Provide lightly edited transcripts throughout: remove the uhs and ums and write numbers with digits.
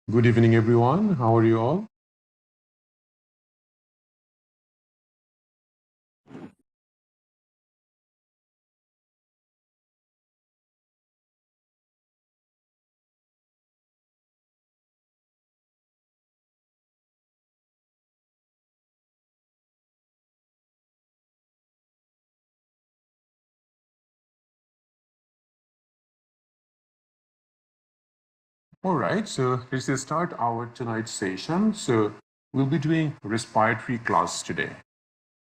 Good evening, everyone. How are you all? All right, so let's start our tonight's session. So we'll be doing respiratory class today,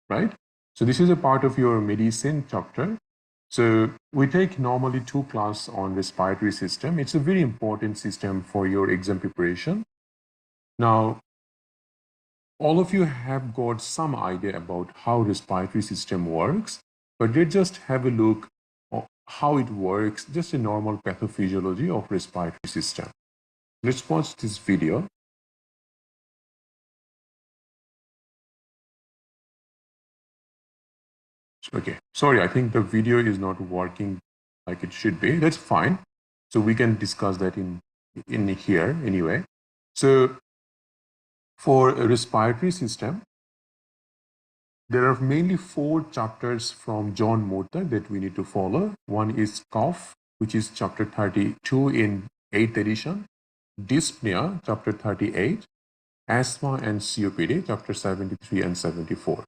right? So this is a part of your medicine chapter. So we take normally 2 class on respiratory system. It's a very important system for your exam preparation. Now, all of you have got some idea about how respiratory system works, but let's just have a look at how it works, just a normal pathophysiology of respiratory system. Let's watch this video. Okay, sorry, I think the video is not working like it should be. That's fine. So we can discuss that in here anyway. So for a respiratory system, there are mainly 4 chapters from John Morton that we need to follow. One is cough, which is chapter 32 in 8th edition. Dyspnea, chapter 38. Asthma and COPD, chapter 73 and 74.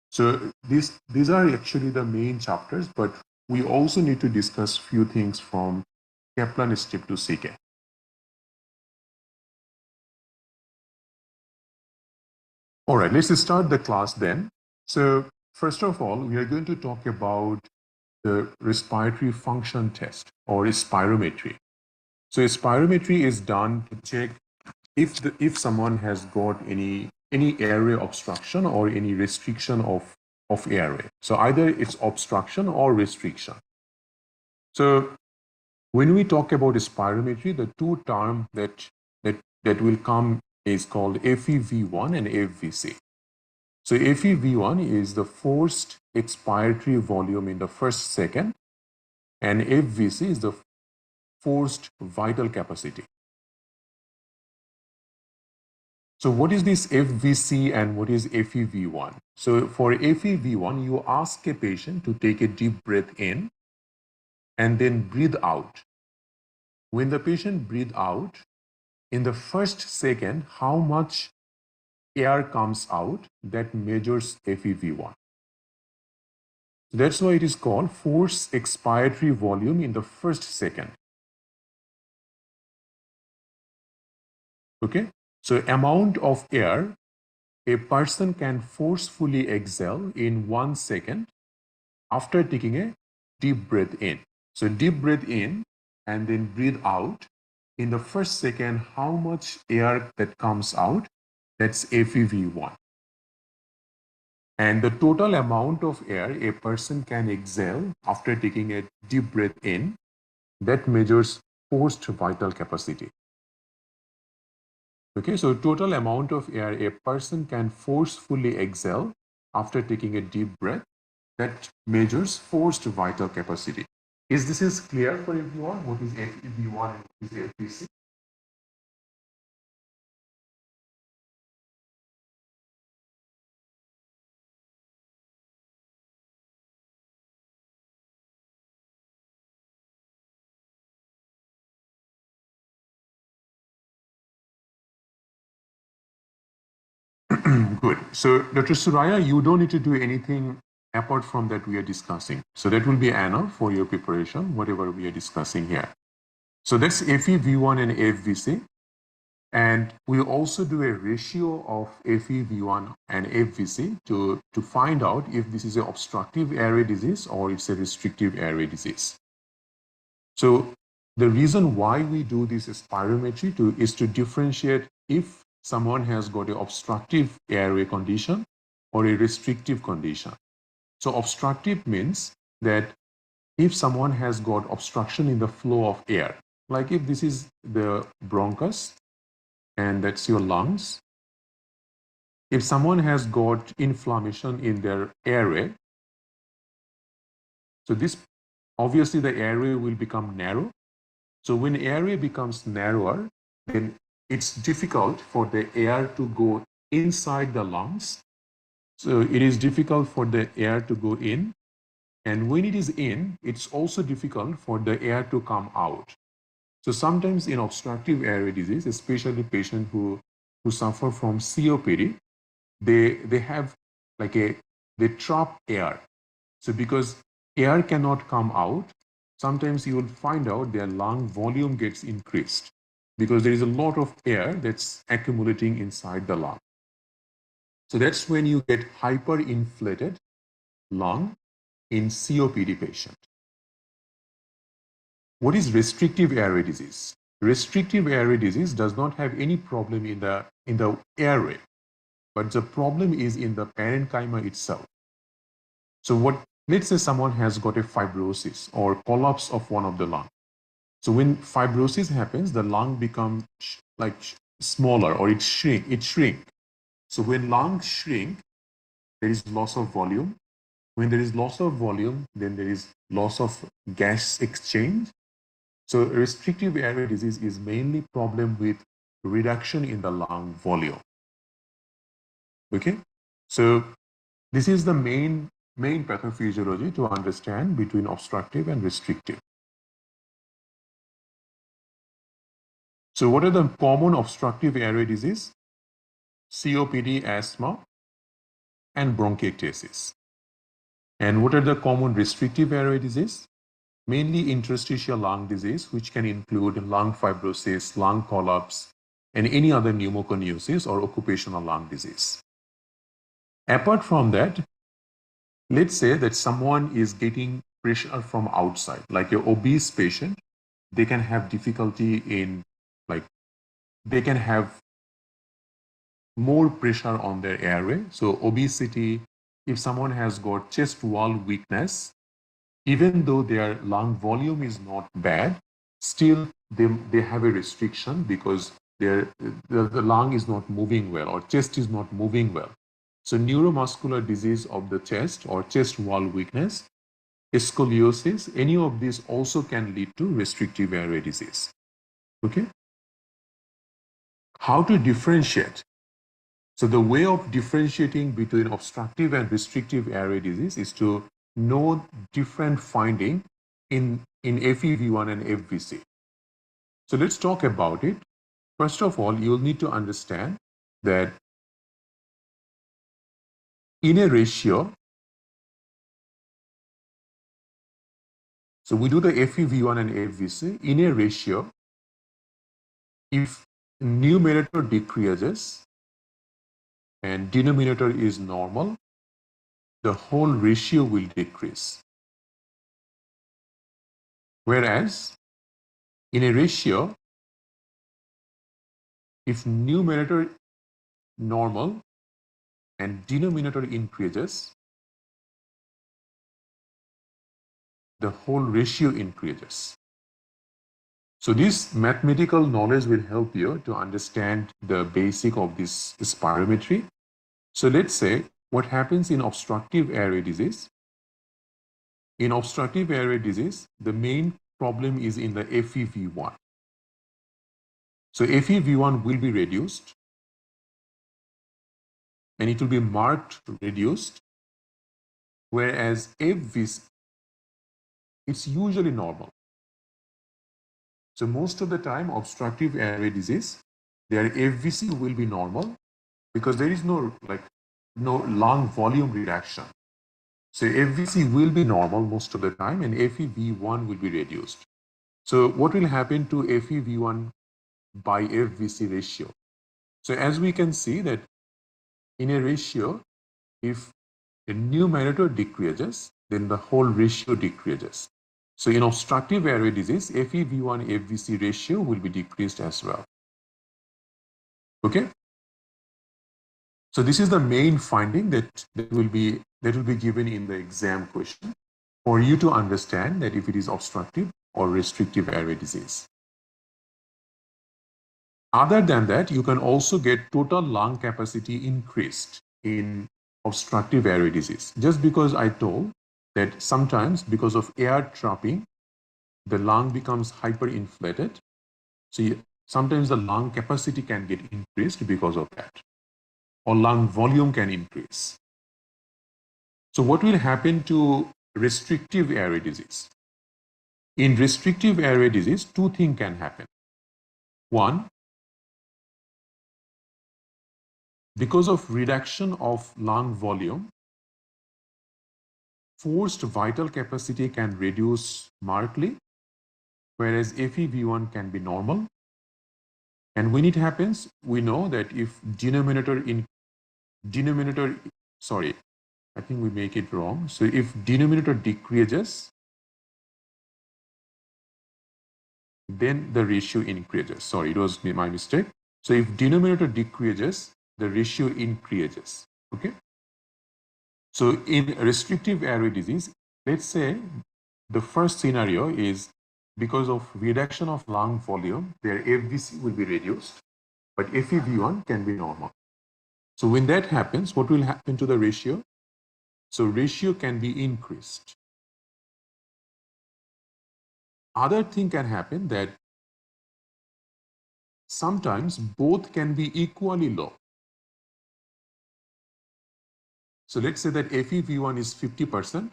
So these are actually the main chapters, but we also need to discuss few things from Kaplan strip to CK. All right, let's start the class then. So first of all, we are going to talk about the respiratory function test or spirometry. So spirometry is done to check if someone has got any airway obstruction or any restriction of airway. So either it's obstruction or restriction. So when we talk about spirometry, the 2 terms that will come is called FEV1 and FVC. So FEV1 is the forced expiratory volume in the first second, and FVC is the forced vital capacity. So what is this FVC and what is FEV1? So for FEV1, you ask a patient to take a deep breath in and then breathe out. When the patient breathes out, in the first second, how much air comes out, that measures FEV1. That's why it is called forced expiratory volume in the first second. Okay, so amount of air a person can forcefully exhale in 1 second after taking a deep breath in. So deep breath in and then breathe out. In the first second, how much air that comes out, that's FEV1. And the total amount of air a person can exhale after taking a deep breath in, that measures forced vital capacity. Okay, so total amount of air a person can forcefully exhale after taking a deep breath, that measures forced vital capacity. Is this clear for everyone? What is FEV1 and what is FVC? Good. So, Dr. Suraya, you don't need to do anything apart from that we are discussing. So that will be enough for your preparation, whatever we are discussing here. So that's FEV1 and FVC. And we also do a ratio of FEV1 and FVC to find out if this is an obstructive airway disease or it's a restrictive airway disease. So the reason why we do this spirometry is to differentiate if someone has got an obstructive airway condition or a restrictive condition. So obstructive means that if someone has got obstruction in the flow of air, like if this is the bronchus and that's your lungs, if someone has got inflammation in their airway, so this obviously the airway will become narrow. So when airway becomes narrower, then it's difficult for the air to go inside the lungs. So it is difficult for the air to go in. And when it is in, it's also difficult for the air to come out. So sometimes in obstructive airway disease, especially patients who suffer from COPD, they have like they trap air. So because air cannot come out, sometimes you will find out their lung volume gets increased because there is a lot of air that's accumulating inside the lung. So that's when you get hyperinflated lung in COPD patient. What is restrictive airway disease? Restrictive airway disease does not have any problem in the airway, but the problem is in the parenchyma itself. So let's say someone has got a fibrosis or collapse of one of the lung. So when fibrosis happens, the lung becomes like smaller or it shrink. So when lungs shrink, there is loss of volume. When there is loss of volume, then there is loss of gas exchange. So restrictive airway disease is mainly problem with reduction in the lung volume. Okay, so this is the main pathophysiology to understand between obstructive and restrictive. So what are the common obstructive airway disease? COPD, asthma, and bronchiectasis. And what are the common restrictive airway disease? Mainly interstitial lung disease, which can include lung fibrosis, lung collapse, and any other pneumoconiosis or occupational lung disease. Apart from that, let's say that someone is getting pressure from outside, like an obese patient, they can have difficulty in, like, they can have more pressure on their airway. So obesity, if someone has got chest wall weakness, even though their lung volume is not bad, still they have a restriction because the lung is not moving well or chest is not moving well. So neuromuscular disease of the chest or chest wall weakness, scoliosis, any of these also can lead to restrictive airway disease. Okay? How to differentiate? So the way of differentiating between obstructive and restrictive airway disease is to know different finding in FEV1 and FVC. So let's talk about it. First of all, you'll need to understand that in a ratio, so we do the FEV1 and FVC in a ratio. If numerator decreases and denominator is normal, the whole ratio will decrease. Whereas in a ratio, if numerator normal and denominator increases, the whole ratio increases. So this mathematical knowledge will help you to understand the basic of this spirometry. So let's say what happens in obstructive airway disease. In obstructive airway disease, the main problem is in the FEV1. So FEV1 will be reduced and it will be marked reduced, whereas FVC, it's usually normal. So most of the time, obstructive airway disease, their FVC will be normal because there is no lung volume reduction. So FVC will be normal most of the time and FEV1 will be reduced. So what will happen to FEV1 by FVC ratio? So as we can see that in a ratio, if the numerator decreases, then the whole ratio decreases. So in obstructive airway disease, FEV1 FVC ratio will be decreased as well. Okay. So this is the main finding that will be given in the exam question for you to understand that if it is obstructive or restrictive airway disease. Other than that, you can also get total lung capacity increased in obstructive airway disease. Just because I told that sometimes because of air trapping, the lung becomes hyperinflated. So sometimes the lung capacity can get increased because of that, or lung volume can increase. So what will happen to restrictive airway disease? In restrictive airway disease, two things can happen. One, because of reduction of lung volume, forced vital capacity can reduce markedly, whereas FEV1 can be normal. And when it happens, we know that if sorry, I think we make it wrong. So if denominator decreases, then the ratio increases. Sorry, it was my mistake. So if denominator decreases, the ratio increases. Okay. So in restrictive airway disease, let's say the first scenario is because of reduction of lung volume, their FVC will be reduced, but FEV1 can be normal. So when that happens, what will happen to the ratio? So ratio can be increased. Other thing can happen that sometimes both can be equally low. So let's say that FEV1 is 50%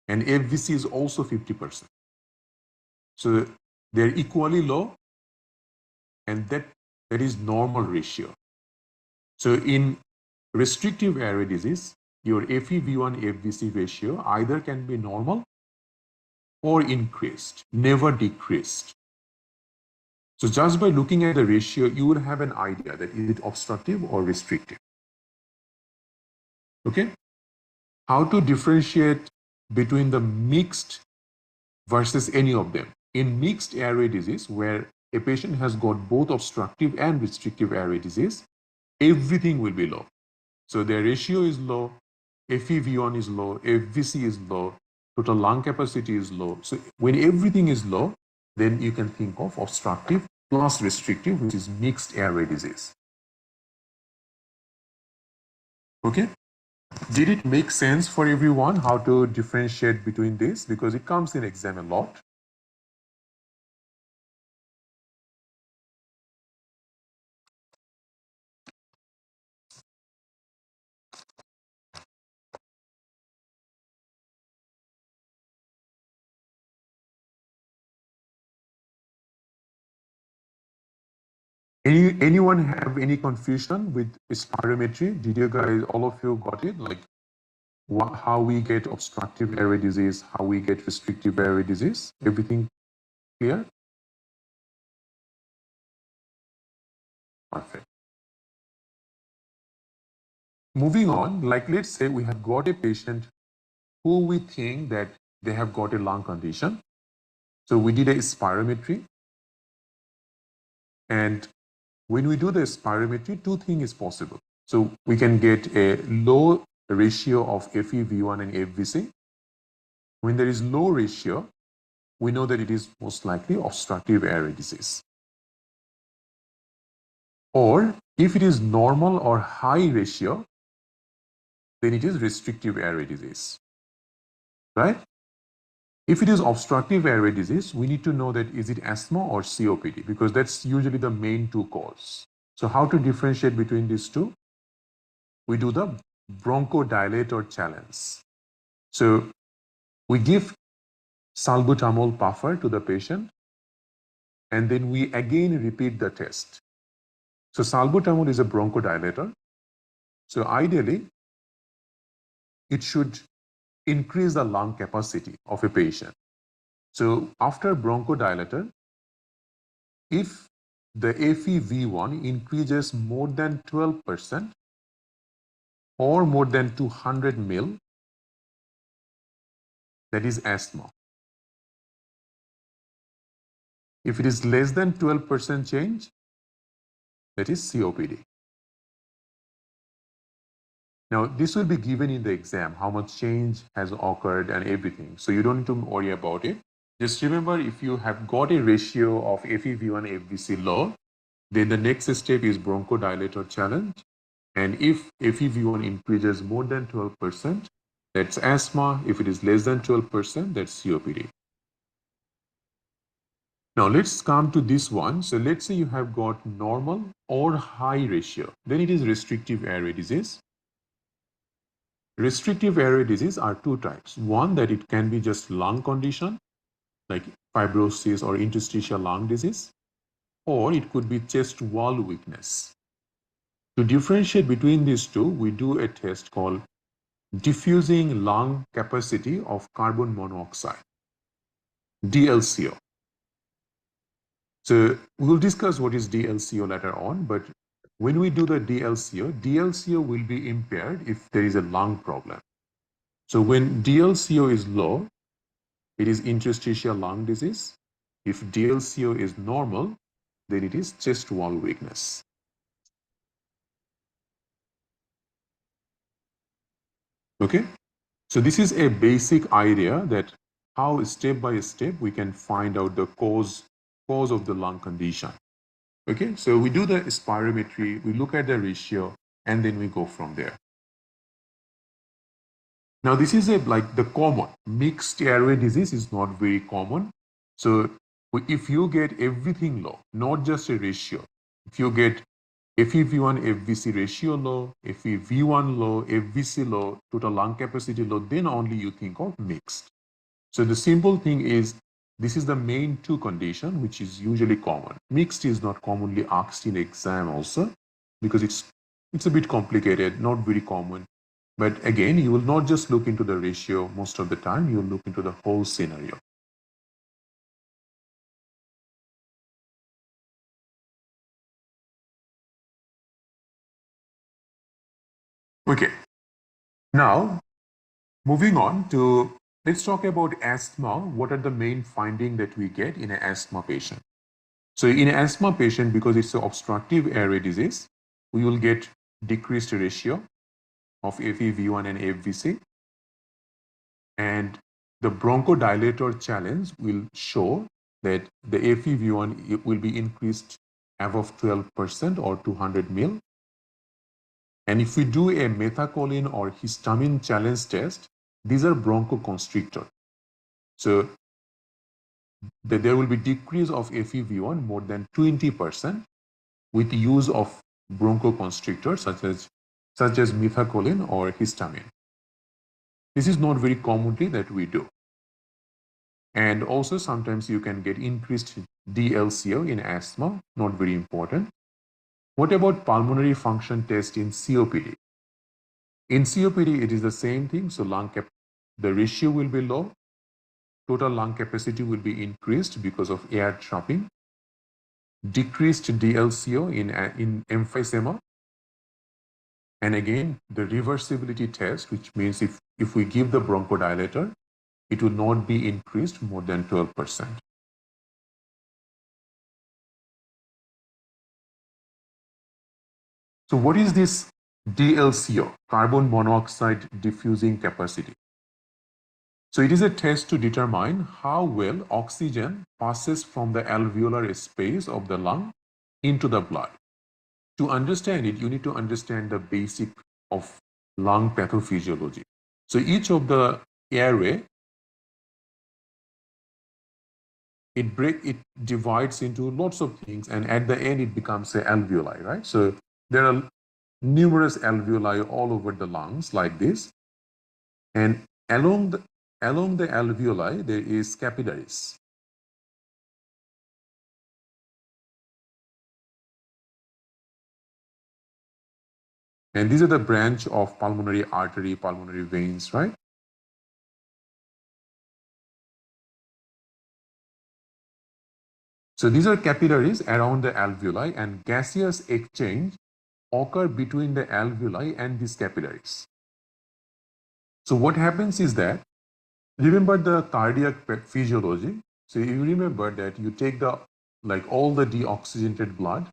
and FVC is also 50%. So they're equally low, and that is normal ratio. So in restrictive airway disease, your FEV1 FVC ratio either can be normal or increased, never decreased. So just by looking at the ratio, you will have an idea that is it obstructive or restrictive. Okay? How to differentiate between the mixed versus any of them? In mixed airway disease, where a patient has got both obstructive and restrictive airway disease, everything will be low. So their ratio is low, FEV1 is low, FVC is low, total lung capacity is low. So when everything is low, then you can think of obstructive plus restrictive, which is mixed airway disease. Okay? Did it make sense for everyone how to differentiate between this? Because it comes in exam a lot. Anyone have any confusion with spirometry? Did you guys, all of you got it? Like how we get obstructive airway disease, how we get restrictive airway disease? Everything clear? Perfect. Moving on, like let's say we have got a patient who we think that they have got a lung condition. So we did a spirometry. And when we do the spirometry, two things is possible. So we can get a low ratio of FEV1 and FVC. When there is low ratio, we know that it is most likely obstructive airway disease. Or if it is normal or high ratio, then it is restrictive airway disease, right? If it is obstructive airway disease, we need to know that is it asthma or COPD, because that's usually the main two cause. So how to differentiate between these two? We do the bronchodilator challenge. So we give salbutamol puffer to the patient, and then we again repeat the test. So salbutamol is a bronchodilator. So ideally, it should increase the lung capacity of a patient. So after bronchodilator, if the FEV1 increases more than 12% or more than 200 mil, that is asthma. If it is less than 12% change, that is COPD. Now, this will be given in the exam, how much change has occurred and everything. So you don't need to worry about it. Just remember, if you have got a ratio of FEV1 FVC low, then the next step is bronchodilator challenge. And if FEV1 increases more than 12%, that's asthma. If it is less than 12%, that's COPD. Now let's come to this one. So let's say you have got normal or high ratio. Then it is restrictive airway disease. Restrictive airway disease are two types. One, that it can be just lung condition like fibrosis or interstitial lung disease, or it could be chest wall weakness. To differentiate between these two, we do a test called diffusing lung capacity of carbon monoxide, DLCO. So we'll discuss what is DLCO later on, but when we do the DLCO, DLCO will be impaired if there is a lung problem. So when DLCO is low, it is interstitial lung disease. If DLCO is normal, then it is chest wall weakness. Okay, so this is a basic idea that how step by step we can find out the cause of the lung condition. Okay, so we do the spirometry, we look at the ratio, and then we go from there. Now this is like the common mixed airway disease is not very common. So if you get everything low, not just a ratio, if you get FEV1 FVC ratio low, FEV1 low, FVC low, total lung capacity low, then only you think of mixed. So the simple thing is this is the main two condition which is usually common. Mixed is not commonly asked in exam also because it's a bit complicated, not very common. But again, you will not just look into the ratio most of the time, you will look into the whole scenario. Okay, now moving on to, let's talk about asthma. What are the main findings that we get in an asthma patient? So in an asthma patient, because it's an obstructive airway disease, we will get decreased ratio of FEV1 and FVC. And the bronchodilator challenge will show that the FEV1 will be increased above 12% or 200 mil. And if we do a methacholine or histamine challenge test, these are bronchoconstrictor. So there will be decrease of FEV1 more than 20% with use of bronchoconstrictors such as methacholine or histamine. This is not very commonly that we do. And also sometimes you can get increased DLCO in asthma, not very important. What about pulmonary function test in COPD? In COPD, it is the same thing. So the ratio will be low. Total lung capacity will be increased because of air trapping. Decreased DLCO in emphysema. And again, the reversibility test, which means if we give the bronchodilator, it will not be increased more than 12%. So what is this DLCO, carbon monoxide diffusing capacity? So it is a test to determine how well oxygen passes from the alveolar space of the lung into the blood. To understand it, you need to understand the basic of lung pathophysiology. So each of the airway, it divides into lots of things, and at the end it becomes a alveoli, right? So there are numerous alveoli all over the lungs like this, and along the alveoli there is capillaries. And these are the branch of pulmonary artery, pulmonary veins, right? So these are capillaries around the alveoli, and gaseous exchange occur between the alveoli and these capillaries. So what happens is that, remember the cardiac physiology. So you remember that you take all the deoxygenated blood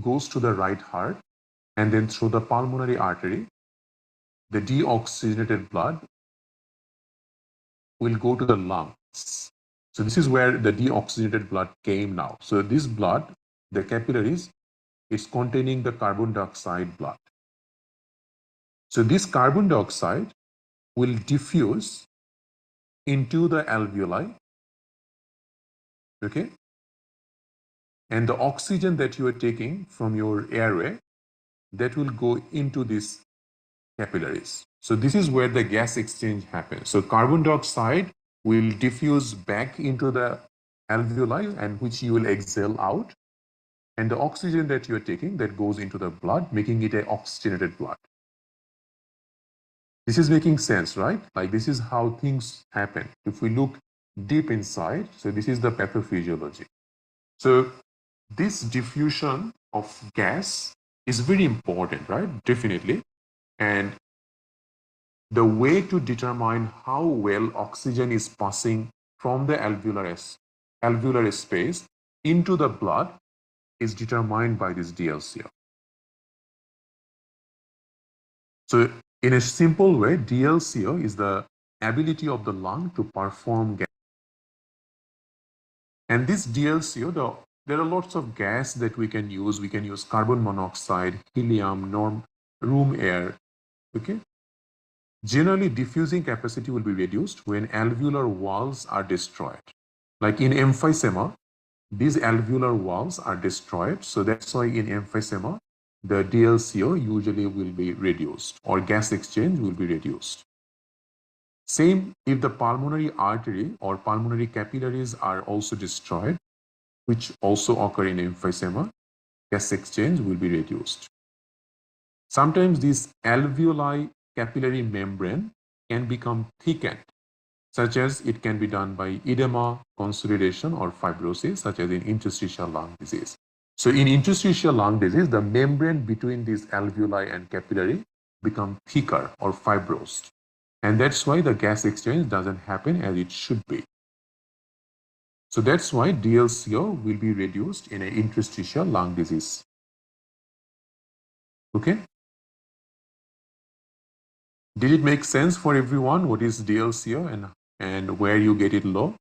goes to the right heart, and then through the pulmonary artery, the deoxygenated blood will go to the lungs. So this is where the deoxygenated blood came now. So this blood, the capillaries, is containing the carbon dioxide blood. So this carbon dioxide will diffuse into the alveoli, okay? and the oxygen that you are taking from your airway, that will go into these capillaries. So this is where the gas exchange happens. So carbon dioxide will diffuse back into the alveoli, and which you will exhale out. And the oxygen that you are taking, that goes into the blood, making it an oxygenated blood. This is making sense, right? Like this is how things happen. If we look deep inside, so this is the pathophysiology. So this diffusion of gas is very important, right? Definitely. And the way to determine how well oxygen is passing from the alveolar space into the blood is determined by this DLCO. So in a simple way, DLCO is the ability of the lung to perform gas. And this DLCO, there are lots of gas that we can use. We can use carbon monoxide, helium, room air. Okay. Generally, diffusing capacity will be reduced when alveolar walls are destroyed. Like in emphysema, these alveolar walls are destroyed. So that's why in emphysema, the DLCO usually will be reduced, or gas exchange will be reduced. Same if the pulmonary artery or pulmonary capillaries are also destroyed, which also occur in emphysema, gas exchange will be reduced. Sometimes this alveoli capillary membrane can become thickened, such as it can be done by edema, consolidation, or fibrosis, such as in interstitial lung disease. So in interstitial lung disease, the membrane between these alveoli and capillary become thicker or fibrosed. And that's why the gas exchange doesn't happen as it should be. So that's why DLCO will be reduced in an interstitial lung disease. Okay? Did it make sense for everyone what is DLCO and where you get it low?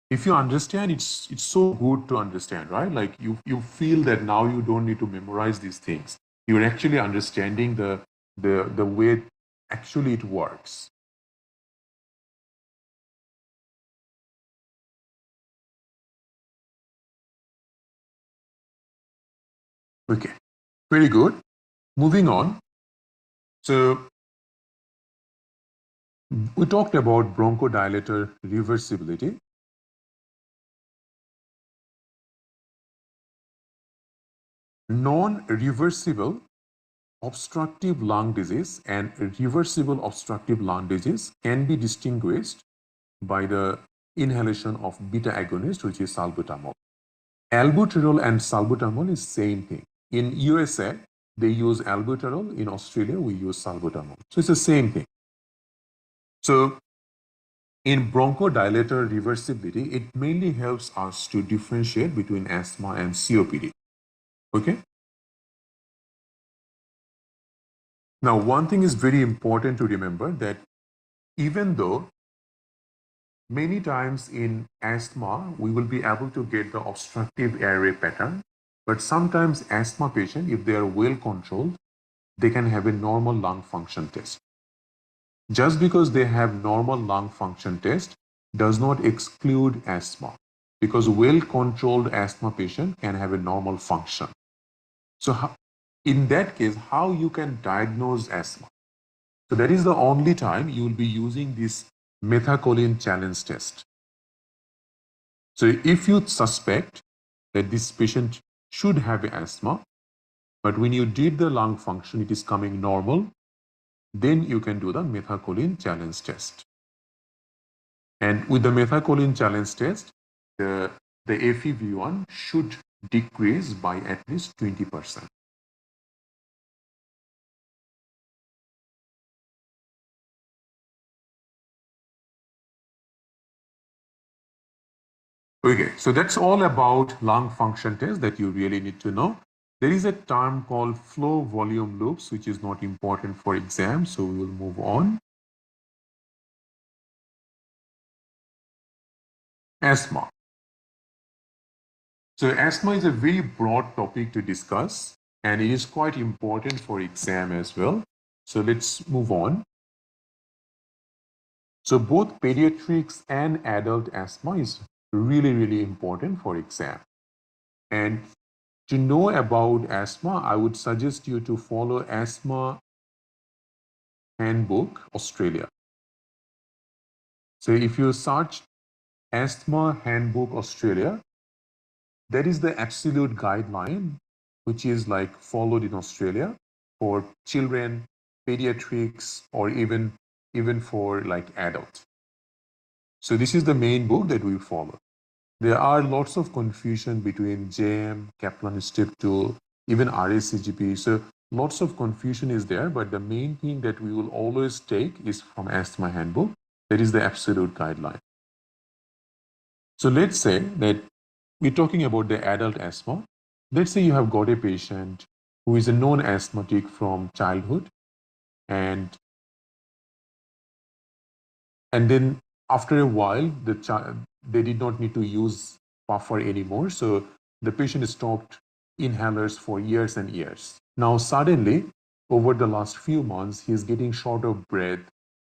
If you understand, it's so good to understand, right? Like you feel that now you don't need to memorize these things. You're actually understanding the way actually it works. Okay, very good. Moving on. So we talked about bronchodilator reversibility. Non-reversible obstructive lung disease and reversible obstructive lung disease can be distinguished by the inhalation of beta agonist, which is salbutamol. Albuterol and salbutamol is same thing. In USA, they use albuterol. In Australia, we use salbutamol. So it's the same thing. So in bronchodilator reversibility, it mainly helps us to differentiate between asthma and COPD. Okay? Now, one thing is very important to remember, that even though many times in asthma, we will be able to get the obstructive airway pattern, but sometimes asthma patient, if they are well controlled, they can have a normal lung function test. Just because they have normal lung function test does not exclude asthma, because well-controlled asthma patient can have a normal function. So in that case, how you can diagnose asthma? So that is the only time you will be using this methacholine challenge test. So if you suspect that this patient should have asthma, but when you did the lung function, it is coming normal, then you can do the methacholine challenge test. And with the methacholine challenge test, the FEV1 should decrease by at least 20%. Okay, so that's all about lung function test that you really need to know. There is a term called flow volume loops, which is not important for exam, so we will move on. Asthma. So asthma is a very broad topic to discuss, and it is quite important for exam as well. So let's move on. So both pediatrics and adult asthma is really, really important for exam. And to know about asthma, I would suggest you to follow Asthma Handbook Australia. So if you search Asthma Handbook Australia, that is the absolute guideline which is like followed in Australia for children, pediatrics, or even for like adults. So this is the main book that we follow. There are lots of confusion between JAM, Kaplan Step Tool, even RACGP. So lots of confusion is there, but the main thing that we will always take is from Asthma Handbook. That is the absolute guideline. So let's say that we're talking about the adult asthma. Let's say you have got a patient who is a known asthmatic from childhood, and then after a while, they did not need to use puffer anymore. So the patient stopped inhalers for years and years. Now suddenly, over the last few months, he's getting short of breath.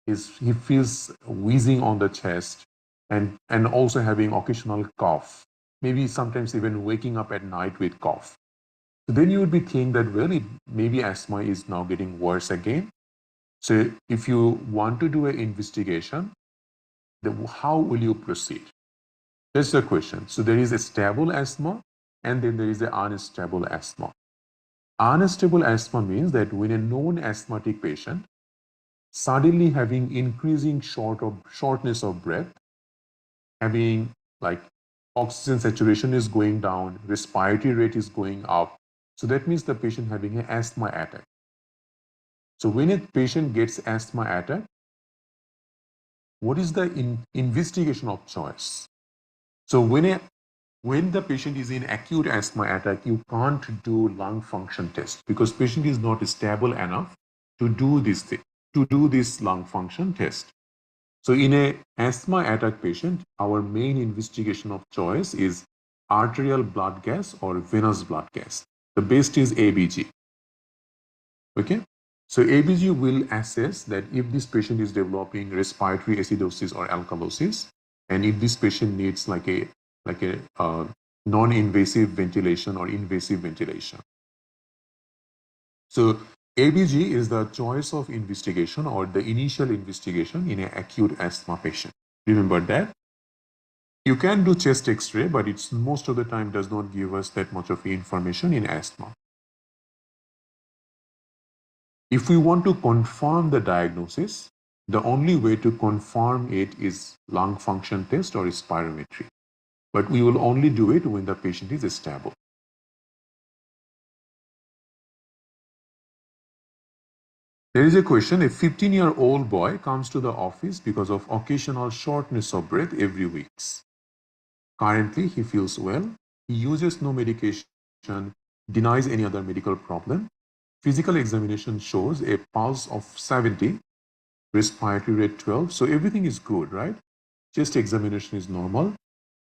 He feels wheezing on the chest, and also having occasional cough. Maybe sometimes even waking up at night with cough. So then you would be thinking that, well, maybe asthma is now getting worse again. So if you want to do an investigation, how will you proceed? That's the question. So there is a stable asthma, and then there is an unstable asthma. Unstable asthma means that when a known asthmatic patient suddenly having increasing shortness of breath, having like oxygen saturation is going down, respiratory rate is going up. So that means the patient having an asthma attack. So when a patient gets asthma attack, what is the investigation of choice? So when the patient is in acute asthma attack, you can't do lung function test because patient is not stable enough to do this lung function test. So in a asthma attack patient, our main investigation of choice is arterial blood gas or venous blood gas. The best is ABG. Okay. So ABG will assess that if this patient is developing respiratory acidosis or alkalosis, and if this patient needs like a non-invasive ventilation or invasive ventilation. So ABG is the choice of investigation or the initial investigation in an acute asthma patient. Remember that. You can do chest X-ray, but it's most of the time does not give us that much of information in asthma. If we want to confirm the diagnosis, the only way to confirm it is lung function test or spirometry. But we will only do it when the patient is stable. There is a question, a 15-year-old boy comes to the office because of occasional shortness of breath every week. Currently, he feels well, he uses no medication, denies any other medical problem. Physical examination shows a pulse of 70, respiratory rate 12, so everything is good, right? Chest examination is normal.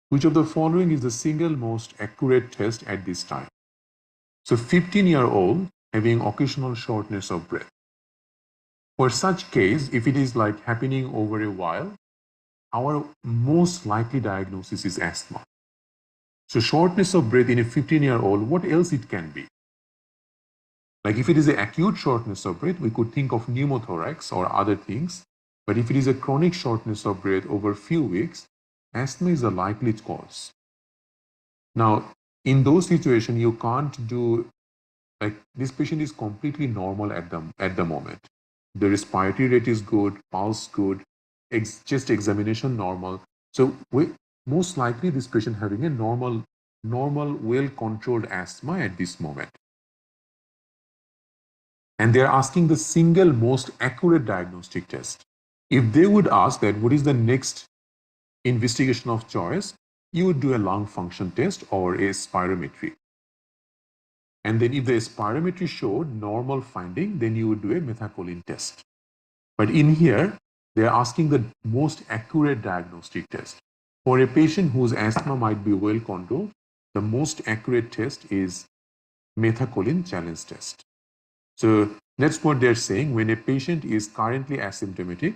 Which of the following is the single most accurate test at this time? So 15-year-old having occasional shortness of breath. For such case, if it is like happening over a while, our most likely diagnosis is asthma. So shortness of breath in a 15-year-old, what else it can be? Like if it is an acute shortness of breath, we could think of pneumothorax or other things. But if it is a chronic shortness of breath over a few weeks, asthma is a likely cause. Now, in those situations, you can't do, like this patient is completely normal at the moment. The respiratory rate is good, pulse good, chest examination normal. So most likely this patient having a normal, well-controlled asthma at this moment. And they're asking the single most accurate diagnostic test. If they would ask that what is the next investigation of choice, you would do a lung function test or a spirometry. And then if the spirometry showed normal finding, then you would do a methacholine test. But in here, they're asking the most accurate diagnostic test. For a patient whose asthma might be well controlled, the most accurate test is methacholine challenge test. So that's what they're saying. When a patient is currently asymptomatic,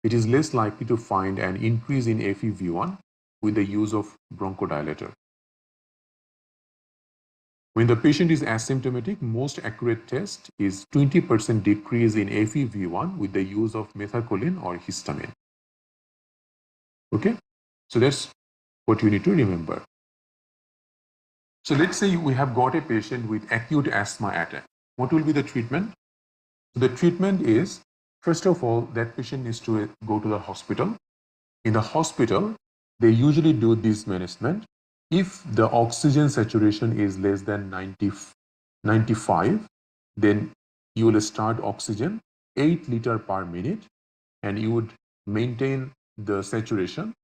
it is less likely to find an increase in FEV1 with the use of bronchodilator. When the patient is asymptomatic, most accurate test is 20% decrease in FEV1 with the use of methacholine or histamine. Okay, so that's what you need to remember. So let's say we have got a patient with acute asthma attack. What will be the treatment? The treatment is, first of all, that patient needs to go to the hospital. In the hospital, they usually do this management. If the oxygen saturation is less than 95, then you will start oxygen 8 liter per minute, and you would maintain the saturation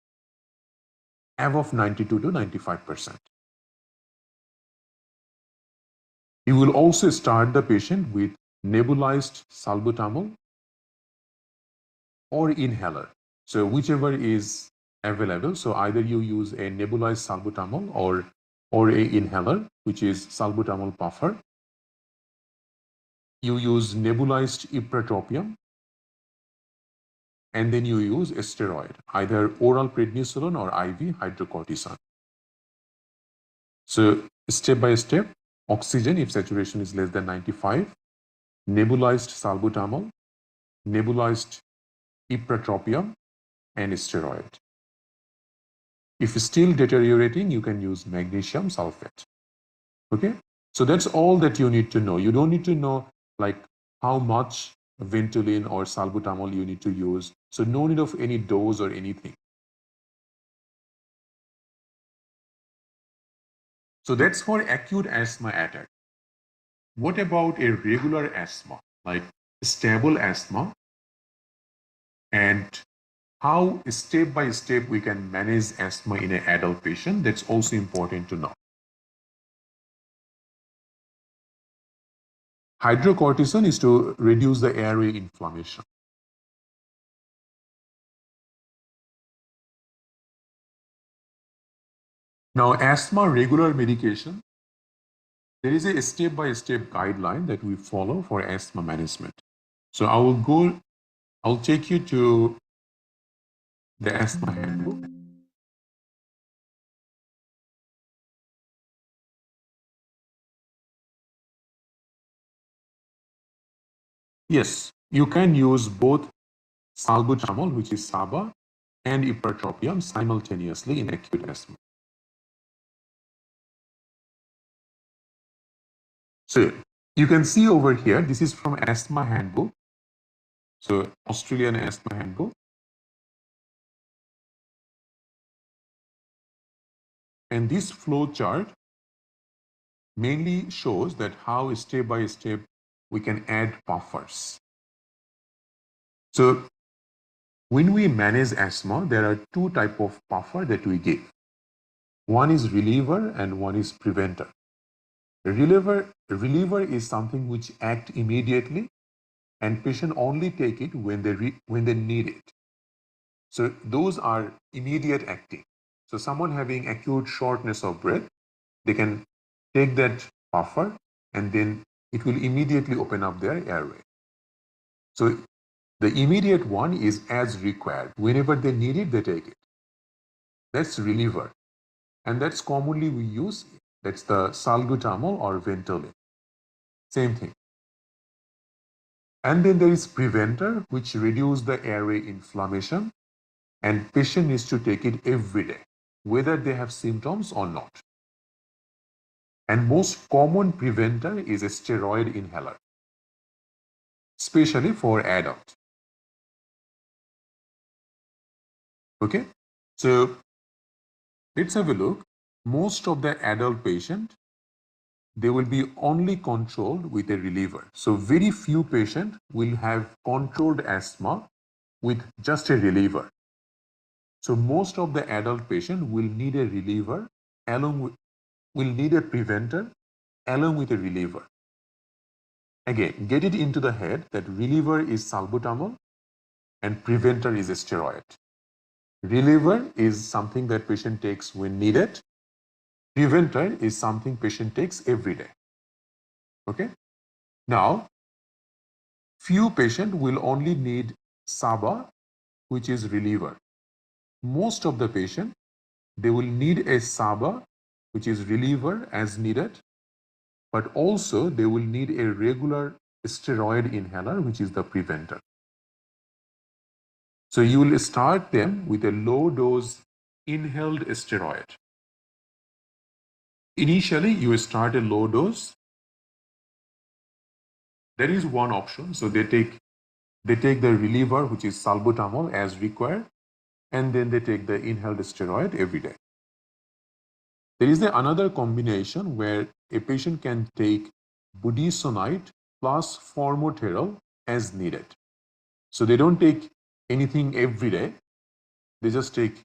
above 92 to 95%. You will also start the patient with nebulized salbutamol or inhaler. So whichever is available. So either you use a nebulized salbutamol or a inhaler, which is salbutamol puffer. You use nebulized ipratropium, and then you use a steroid, either oral prednisolone or IV hydrocortisone. So step by step, oxygen if saturation is less than 95, nebulized salbutamol, nebulized ipratropium, and steroid. If still deteriorating, you can use magnesium sulfate. Okay, so that's all that you need to know. You don't need to know like how much Ventolin or salbutamol you need to use. So no need of any dose or anything. So that's for acute asthma attack. What about a regular asthma, like stable asthma, and how step by step we can manage asthma in an adult patient? That's also important to know. Hydrocortisone is to reduce the airway inflammation. Now, asthma regular medication, there is a step-by-step guideline that we follow for asthma management. So I'll take you to the asthma handbook. Yes, you can use both salbutamol, which is SABA, and ipratropium simultaneously in acute asthma. So you can see over here, this is from asthma handbook. So Australian asthma handbook. And this flow chart mainly shows that how step by step we can add buffers. So when we manage asthma, there are two types of buffer that we give. One is reliever and one is preventer. Reliever is something which act immediately, and patient only take it when they need it. So those are immediate acting. So someone having acute shortness of breath, they can take that buffer and then it will immediately open up their airway. So the immediate one is as required. Whenever they need it, they take it. That's reliever. And that's commonly we use, that's the salbutamol or Ventolin. Same thing. And then there is preventer, which reduce the airway inflammation, and patient needs to take it every day, whether they have symptoms or not. And most common preventer is a steroid inhaler, especially for adults. Okay, so let's have a look. Most of the adult patient, they will be only controlled with a reliever. So very few patients will have controlled asthma with just a reliever. So most of the adult patient will need a reliever will need a preventer along with a reliever. Again, get it into the head that reliever is salbutamol and preventer is a steroid. Reliever is something that patient takes when needed. Preventer is something patient takes every day. Okay. Now, few patient will only need SABA which is reliever. Most of the patient, they will need a SABA, which is reliever as needed, but also they will need a regular steroid inhaler, which is the preventer. So you will start them with a low dose inhaled steroid. Initially, you start a low dose. There is one option. So they take the reliever, which is salbutamol as required, and then they take the inhaled steroid every day. There is another combination where a patient can take budesonide plus formoterol as needed. So they don't take anything every day. They just take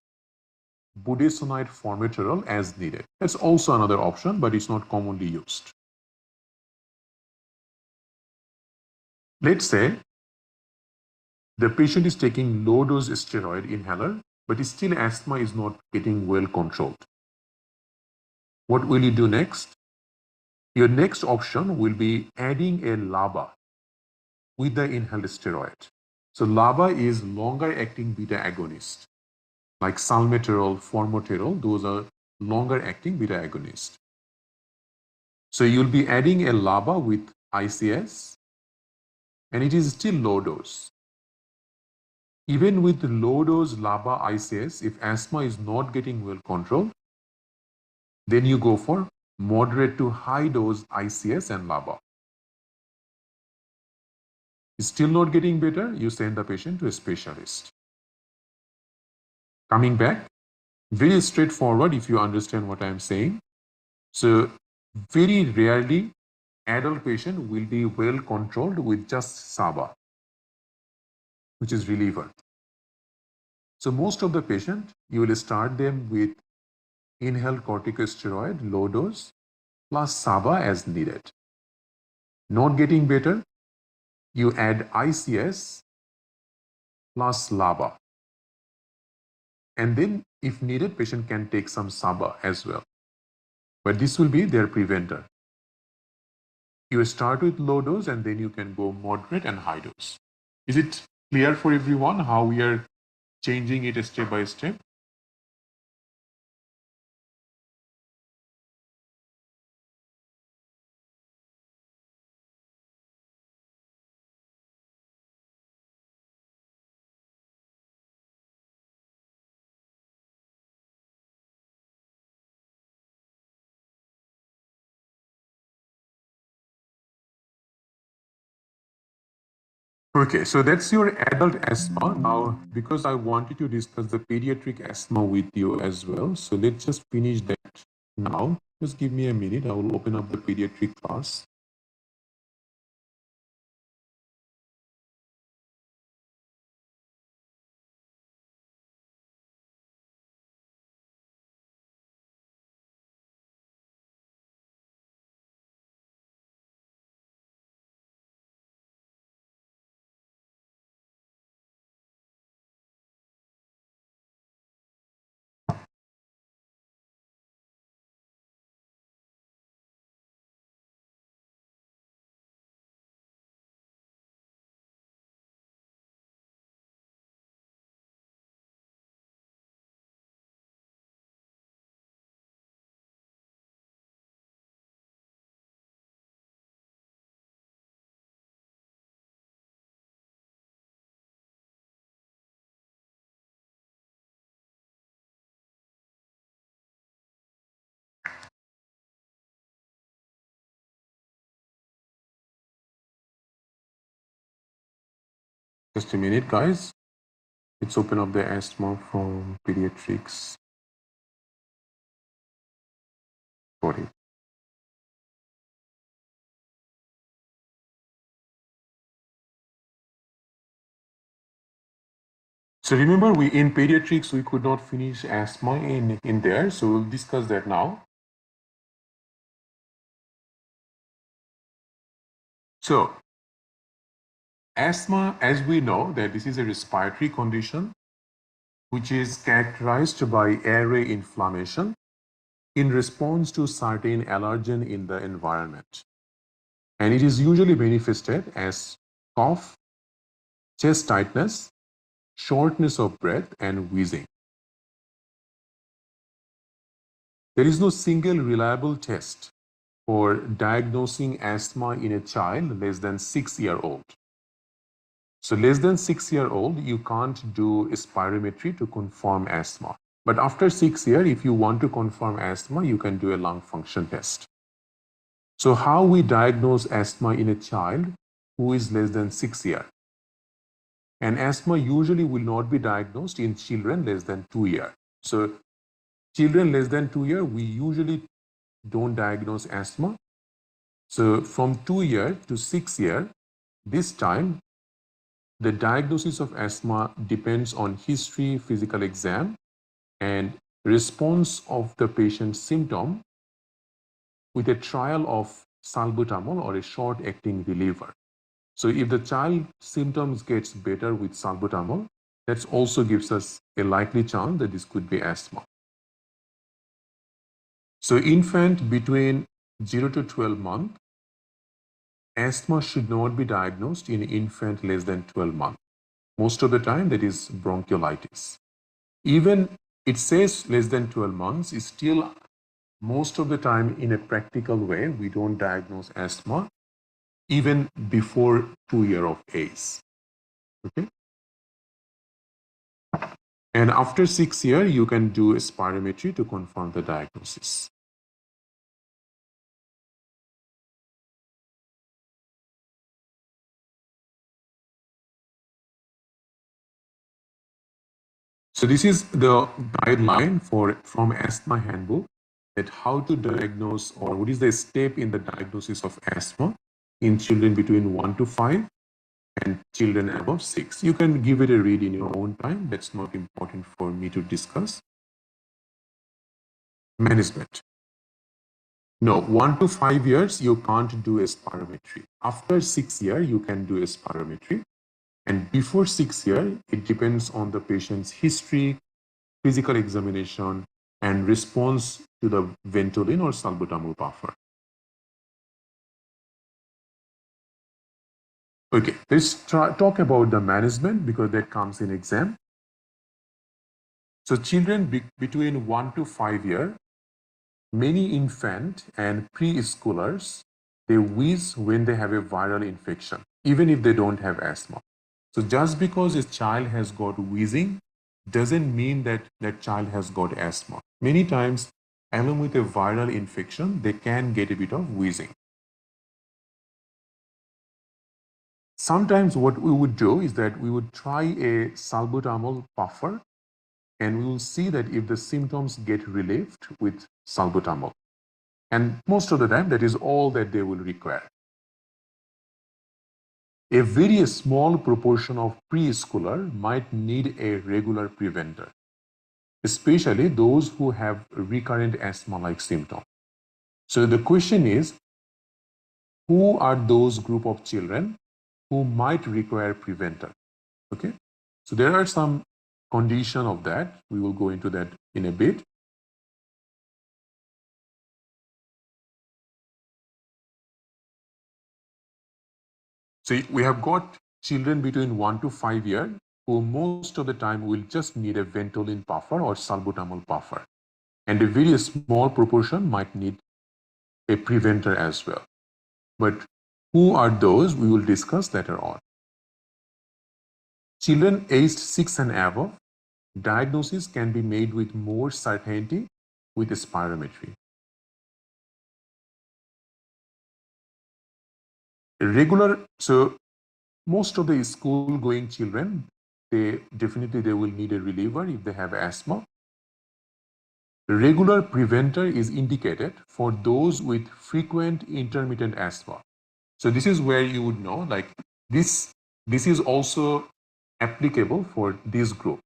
budesonide formoterol as needed. That's also another option, but it's not commonly used. Let's say the patient is taking low dose steroid inhaler, but still asthma is not getting well controlled. What will you do next? Your next option will be adding a LABA with the inhaled steroid. So LABA is longer acting beta agonist, like salmeterol, formoterol, those are longer acting beta agonists. So you'll be adding a LABA with ICS, and it is still low dose. Even with low dose LABA ICS, if asthma is not getting well controlled, then you go for moderate to high dose ICS and LABA. Still not getting better, you send the patient to a specialist. Coming back, very straightforward if you understand what I am saying. So very rarely adult patient will be well controlled with just SABA, which is reliever. So most of the patient, you will start them with inhaled corticosteroid, low dose, plus SABA as needed. Not getting better, you add ICS plus LABA. And then if needed, patient can take some SABA as well. But this will be their preventer. You start with low dose and then you can go moderate and high dose. Is it clear for everyone how we are changing it step by step? Okay, so that's your adult asthma. Now, because I wanted to discuss the pediatric asthma with you as well, so let's just finish that now. Just give me a minute. I will open up the pediatric class. Just a minute, guys. Let's open up the asthma from pediatrics. Sorry. So remember, we in pediatrics we could not finish asthma in there, so we'll discuss that now. So asthma, as we know, that this is a respiratory condition which is characterized by airway inflammation in response to certain allergen in the environment. And it is usually manifested as cough, chest tightness, shortness of breath, and wheezing. There is no single reliable test for diagnosing asthma in a child less than 6-year-old. So less than 6-year-old, you can't do a spirometry to confirm asthma. But after 6 years, if you want to confirm asthma, you can do a lung function test. So how we diagnose asthma in a child who is less than 6 years? And asthma usually will not be diagnosed in children less than 2 years. So children less than 2 years, we usually don't diagnose asthma. So from 2 years to 6 years, this time, the diagnosis of asthma depends on history, physical exam, and response of the patient's symptom with a trial of salbutamol or a short-acting reliever. So if the child symptoms gets better with salbutamol, that also gives us a likely chance that this could be asthma. So infant between 0 to 12 months, asthma should not be diagnosed in infant less than 12 months. Most of the time that is bronchiolitis. Even it says less than 12 months is still most of the time in a practical way, we don't diagnose asthma even before 2 years of age. Okay. And after 6 years, you can do a spirometry to confirm the diagnosis. So this is the guideline from asthma handbook, that how to diagnose, or what is the step in the diagnosis of asthma in children between 1 to 5 and children above 6. You can give it a read in your own time. That's not important for me to discuss. Management. No, 1 to 5 years, you can't do a spirometry. After 6 years, you can do a spirometry. And before 6 years, it depends on the patient's history, physical examination, and response to the Ventolin or salbutamol buffer. Okay, let's talk about the management because that comes in exam. So children between 1 to 5 years, many infant and preschoolers, they wheeze when they have a viral infection, even if they don't have asthma. So just because a child has got wheezing doesn't mean that that child has got asthma. Many times, along with a viral infection, they can get a bit of wheezing. Sometimes what we would do is that we would try a salbutamol buffer, and we will see that if the symptoms get relieved with salbutamol. And most of the time, that is all that they will require. A very small proportion of preschooler might need a regular preventer, especially those who have recurrent asthma-like symptoms. So the question is, who are those group of children who might require preventer? Okay, so there are some condition of that. We will go into that in a bit. So we have got children between 1 to 5 years who most of the time will just need a Ventolin buffer or salbutamol buffer. And a very small proportion might need a preventer as well. But who are those? We will discuss later on. Children aged 6 and above, diagnosis can be made with more certainty with a spirometry. So most of the school-going children, they will need a reliever if they have asthma. Regular preventer is indicated for those with frequent intermittent asthma. So this is where you would know, like this is also applicable for this group.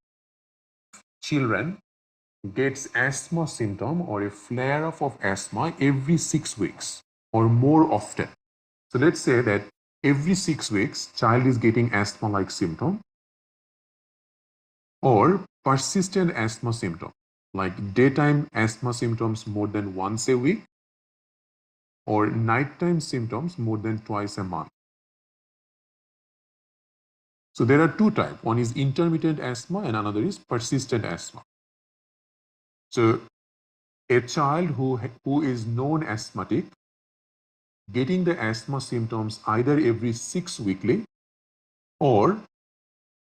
Children gets asthma symptom or a flare-up of asthma every 6 weeks or more often. So let's say that every 6 weeks, child is getting asthma-like symptom or persistent asthma symptom, like daytime asthma symptoms more than once a week or nighttime symptoms more than twice a month. So there are two types. One is intermittent asthma and another is persistent asthma. So a child who is known asthmatic getting the asthma symptoms either every 6 weekly, or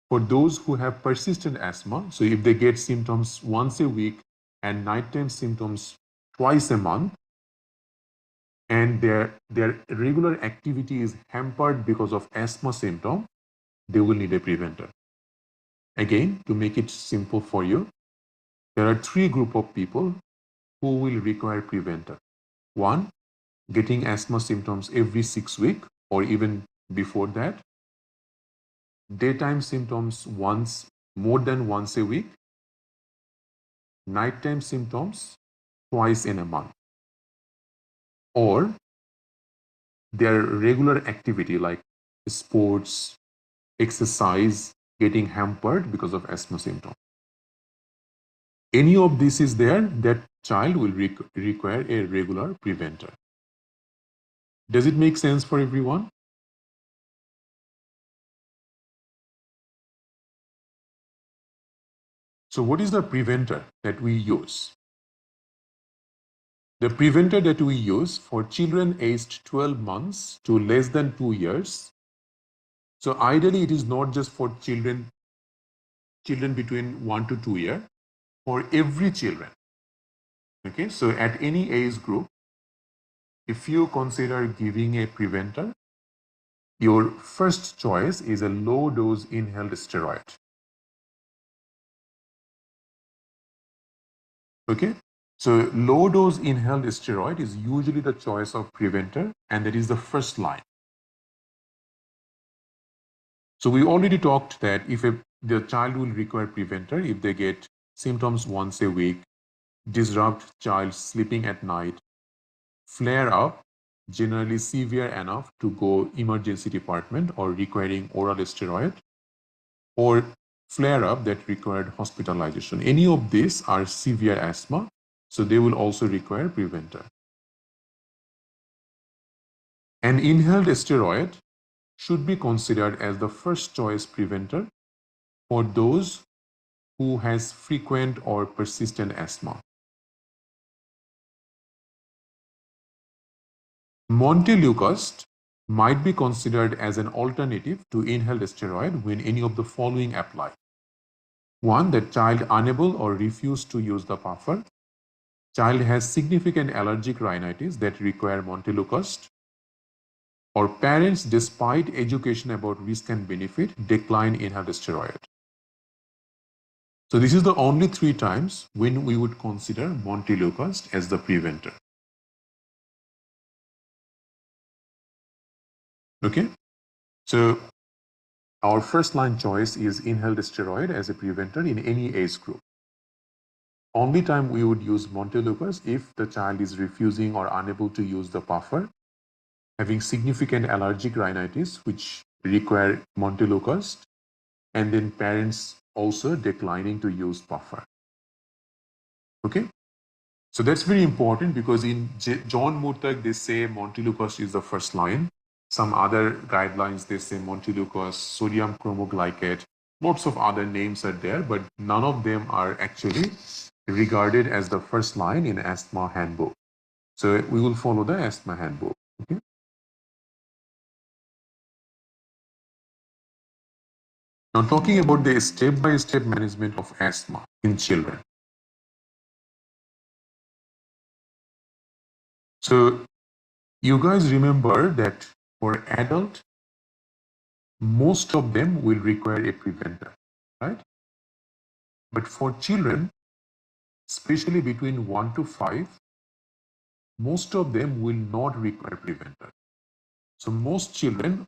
for those who have persistent asthma, so if they get symptoms once a week and nighttime symptoms twice a month, and their regular activity is hampered because of asthma symptom, they will need a preventer. Again, to make it simple for you, there are three groups of people who will require preventer. One, getting asthma symptoms every 6 weeks or even before that. Daytime symptoms more than once a week. Nighttime symptoms twice in a month. Or their regular activity like sports, exercise getting hampered because of asthma symptoms. Any of this is there, that child will require a regular preventer. Does it make sense for everyone? So what is the preventer that we use? The preventer that we use for children aged 12 months to less than 2 years. So ideally, it is not just for children between 1 to 2 years, for every children. Okay, so at any age group, if you consider giving a preventer, your first choice is a low dose inhaled steroid. Okay, so low dose inhaled steroid is usually the choice of preventer, and that is the first line. So we already talked that if the child will require preventer if they get symptoms once a week, disrupt child sleeping at night, flare up, generally severe enough to go emergency department or requiring oral steroid, or flare up that required hospitalization. Any of these are severe asthma, so they will also require preventer. An inhaled steroid should be considered as the first choice preventer for those who has frequent or persistent asthma. Montelukast might be considered as an alternative to inhaled steroid when any of the following apply. One, that child unable or refuse to use the puffer. Child has significant allergic rhinitis that require Montelukast. Or parents, despite education about risk and benefit, decline inhaled steroid. So this is the only 3 times when we would consider Montelukast as the preventer. Okay, so our first line choice is inhaled steroid as a preventer in any age group. Only time we would use Montelukast if the child is refusing or unable to use the puffer, having significant allergic rhinitis which require Montelukast, and then parents also declining to use puffer. Okay, so that's very important because in John Murtagh they say Montelukast is the first line. Some other guidelines they say Montelukast, sodium chromoglycate, lots of other names are there, but none of them are actually regarded as the first line in asthma handbook. So we will follow the asthma handbook. Okay. Now talking about the step-by-step management of asthma in children. So you guys remember that for adult, most of them will require a preventer, right? But for children, especially between 1 to 5, most of them will not require preventer. So most children,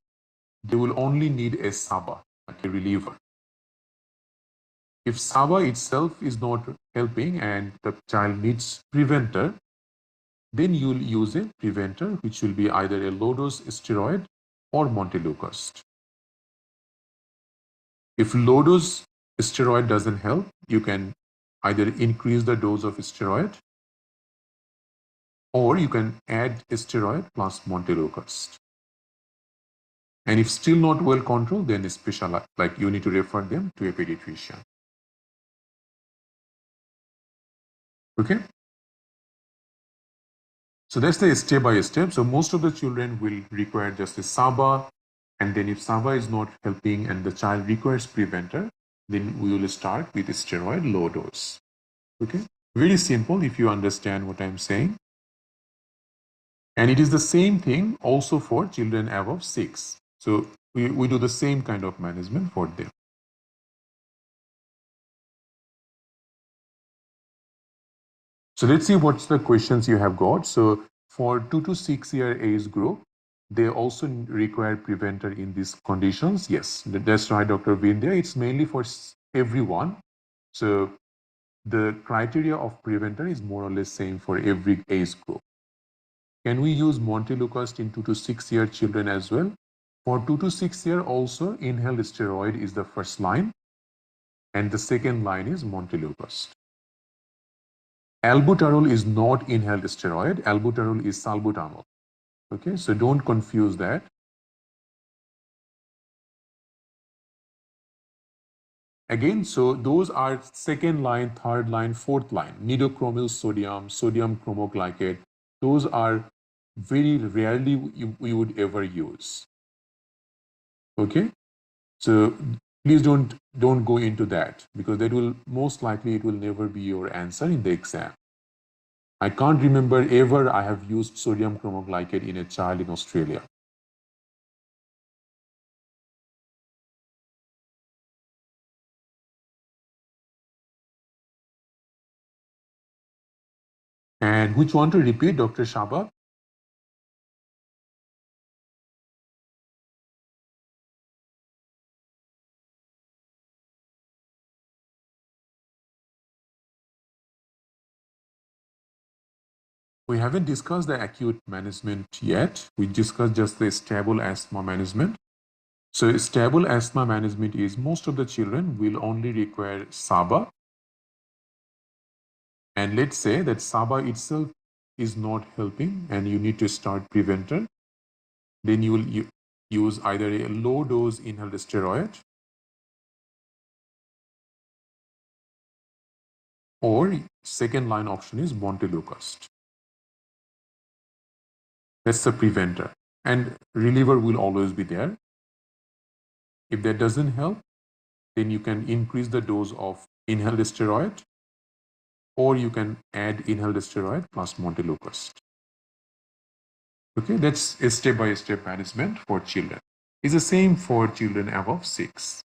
they will only need a SABA, like a reliever. If SABA itself is not helping and the child needs preventer, then you'll use a preventer, which will be either a low-dose steroid or Montelukast. If low-dose steroid doesn't help, you can either increase the dose of steroid or you can add steroid plus Montelukast. And if still not well controlled, then special, like you need to refer them to a pediatrician. Okay. So that's the step by step. So most of the children will require just a SABA, and then if SABA is not helping and the child requires preventer, then we will start with steroid low dose. Okay, very simple if you understand what I'm saying. And it is the same thing also for children above 6. So we do the same kind of management for them. So let's see what's the questions you have got. So for 2 to 6 year age group, they also require preventer in these conditions. Yes, that's right, Dr. Vindya. It's mainly for everyone. So the criteria of preventer is more or less same for every age group. Can we use montelukast in 2 to 6 year children as well? For 2 to 6 year also, inhaled steroid is the first line, and the second line is montelukast. Albuterol is not inhaled steroid. Albuterol is salbutamol. Okay, so don't confuse that. Again, so those are second line, third line, fourth line. Nidochromyl sodium, sodium chromoglycate. Those are very rarely we would ever use. Okay, so please don't go into that, because that will most likely it will never be your answer in the exam. I can't remember ever I have used sodium chromoglycate in a child in Australia. And which one to repeat, Dr. Shaba? We haven't discussed the acute management yet. We discussed just the stable asthma management. So stable asthma management is most of the children will only require SABA. And let's say that SABA itself is not helping and you need to start preventer. Then you will use either a low dose inhaled steroid or second line option is montelukast. That's the preventer. And reliever will always be there. If that doesn't help, then you can increase the dose of inhaled steroid, or you can add inhaled steroid plus montelukast. Okay, that's a step-by-step management for children. It's the same for children above 6.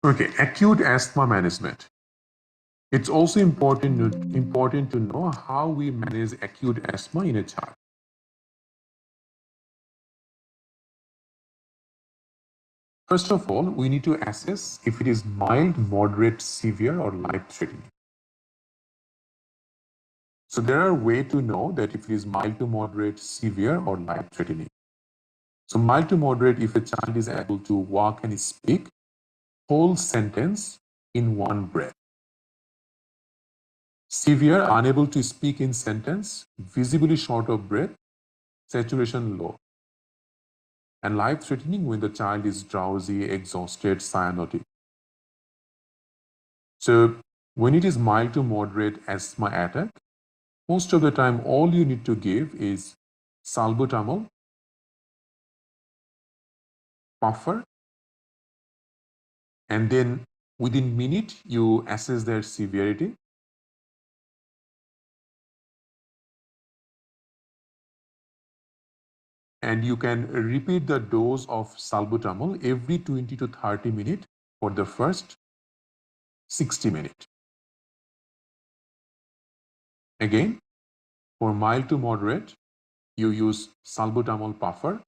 Okay, acute asthma management. It's also important to know how we manage acute asthma in a child. First of all, we need to assess if it is mild, moderate, severe, or life-threatening. So there are ways to know that if it is mild to moderate, severe, or life-threatening. So mild to moderate, if a child is able to walk and speak whole sentence in one breath. Severe, unable to speak in sentence, visibly short of breath, saturation low. And life-threatening when the child is drowsy, exhausted, cyanotic. So when it is mild to moderate asthma attack, most of the time all you need to give is salbutamol, puffer, and then within minute you assess their severity. And you can repeat the dose of salbutamol every 20 to 30 minutes for the first 60 minutes. Again, for mild to moderate, you use salbutamol puffer.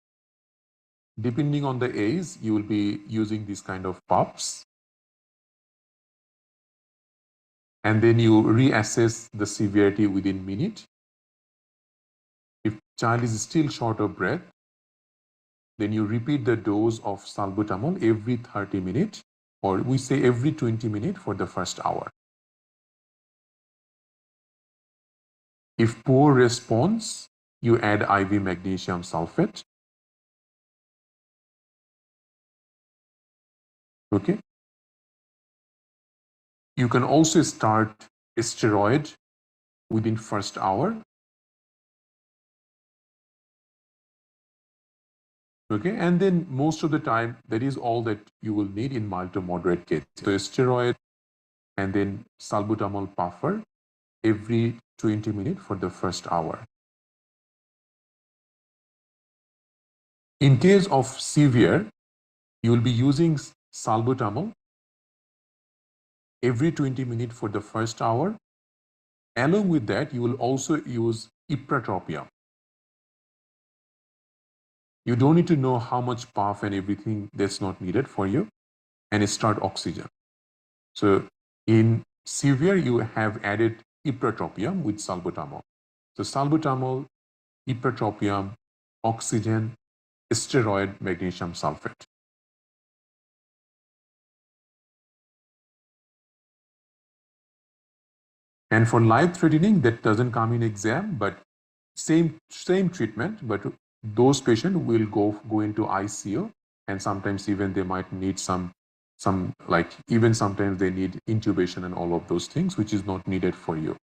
Depending on the age, you will be using this kind of puffs. And then you reassess the severity within minute. If child is still short of breath, then you repeat the dose of salbutamol every 30 minutes, or we say every 20 minutes for the first hour. If poor response, you add IV magnesium sulfate. Okay. You can also start a steroid within first hour. Okay, and then most of the time, that is all that you will need in mild to moderate case. So a steroid and then salbutamol buffer every 20 minutes for the first hour. In case of severe, you will be using salbutamol every 20 minutes for the first hour. Along with that, you will also use ipratropium. You don't need to know how much puff and everything that's not needed for you, and start oxygen. So in severe, you have added ipratropium with salbutamol. So salbutamol, ipratropium, oxygen, steroid, magnesium sulfate. And for life-threatening, that doesn't come in exam, but same treatment, but those patients will go into ICU, and sometimes even they might need some like even sometimes they need intubation and all of those things, which is not needed for you.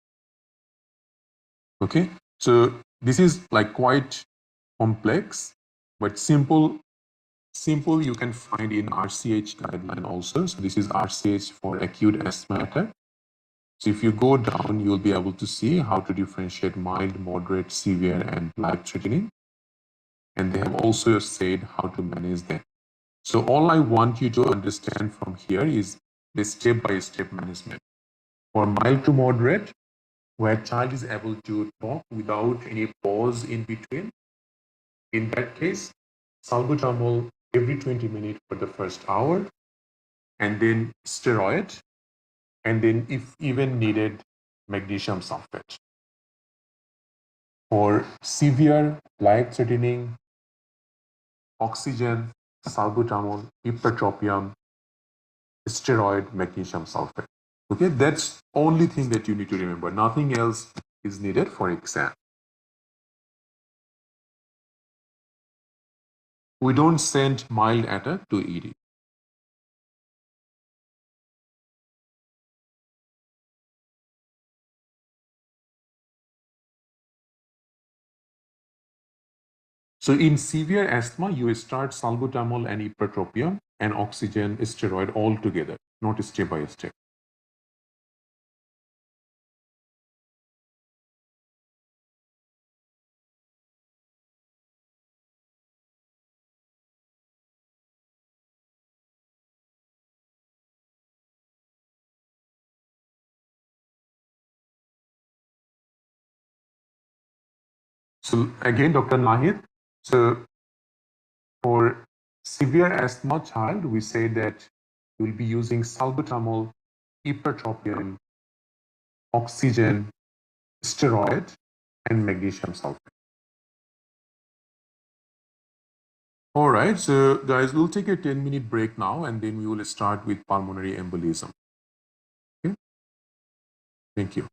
Okay, so this is like quite complex, but simple you can find in RCH guideline also. So this is RCH for acute asthma attack. So if you go down, you'll be able to see how to differentiate mild, moderate, severe, and life-threatening. And they have also said how to manage them. So all I want you to understand from here is the step-by-step management. For mild to moderate, where child is able to talk without any pause in between, in that case, salbutamol every 20 minutes for the first hour, and then steroid, and then if even needed, magnesium sulfate. For severe, life-threatening, oxygen, salbutamol, ipratropium, steroid, magnesium sulfate. Okay, that's only thing that you need to remember. Nothing else is needed for exam. We don't send mild attack to ED. So in severe asthma, you start salbutamol and ipratropium and oxygen steroid all together, not step by step. So again, Dr. Nahid, so for severe asthma child, we say that we'll be using salbutamol, ipratropium, oxygen, steroid, and magnesium sulfate. All right, so guys, we'll take a 10-minute break now, and then we will start with pulmonary embolism. Okay? Thank you.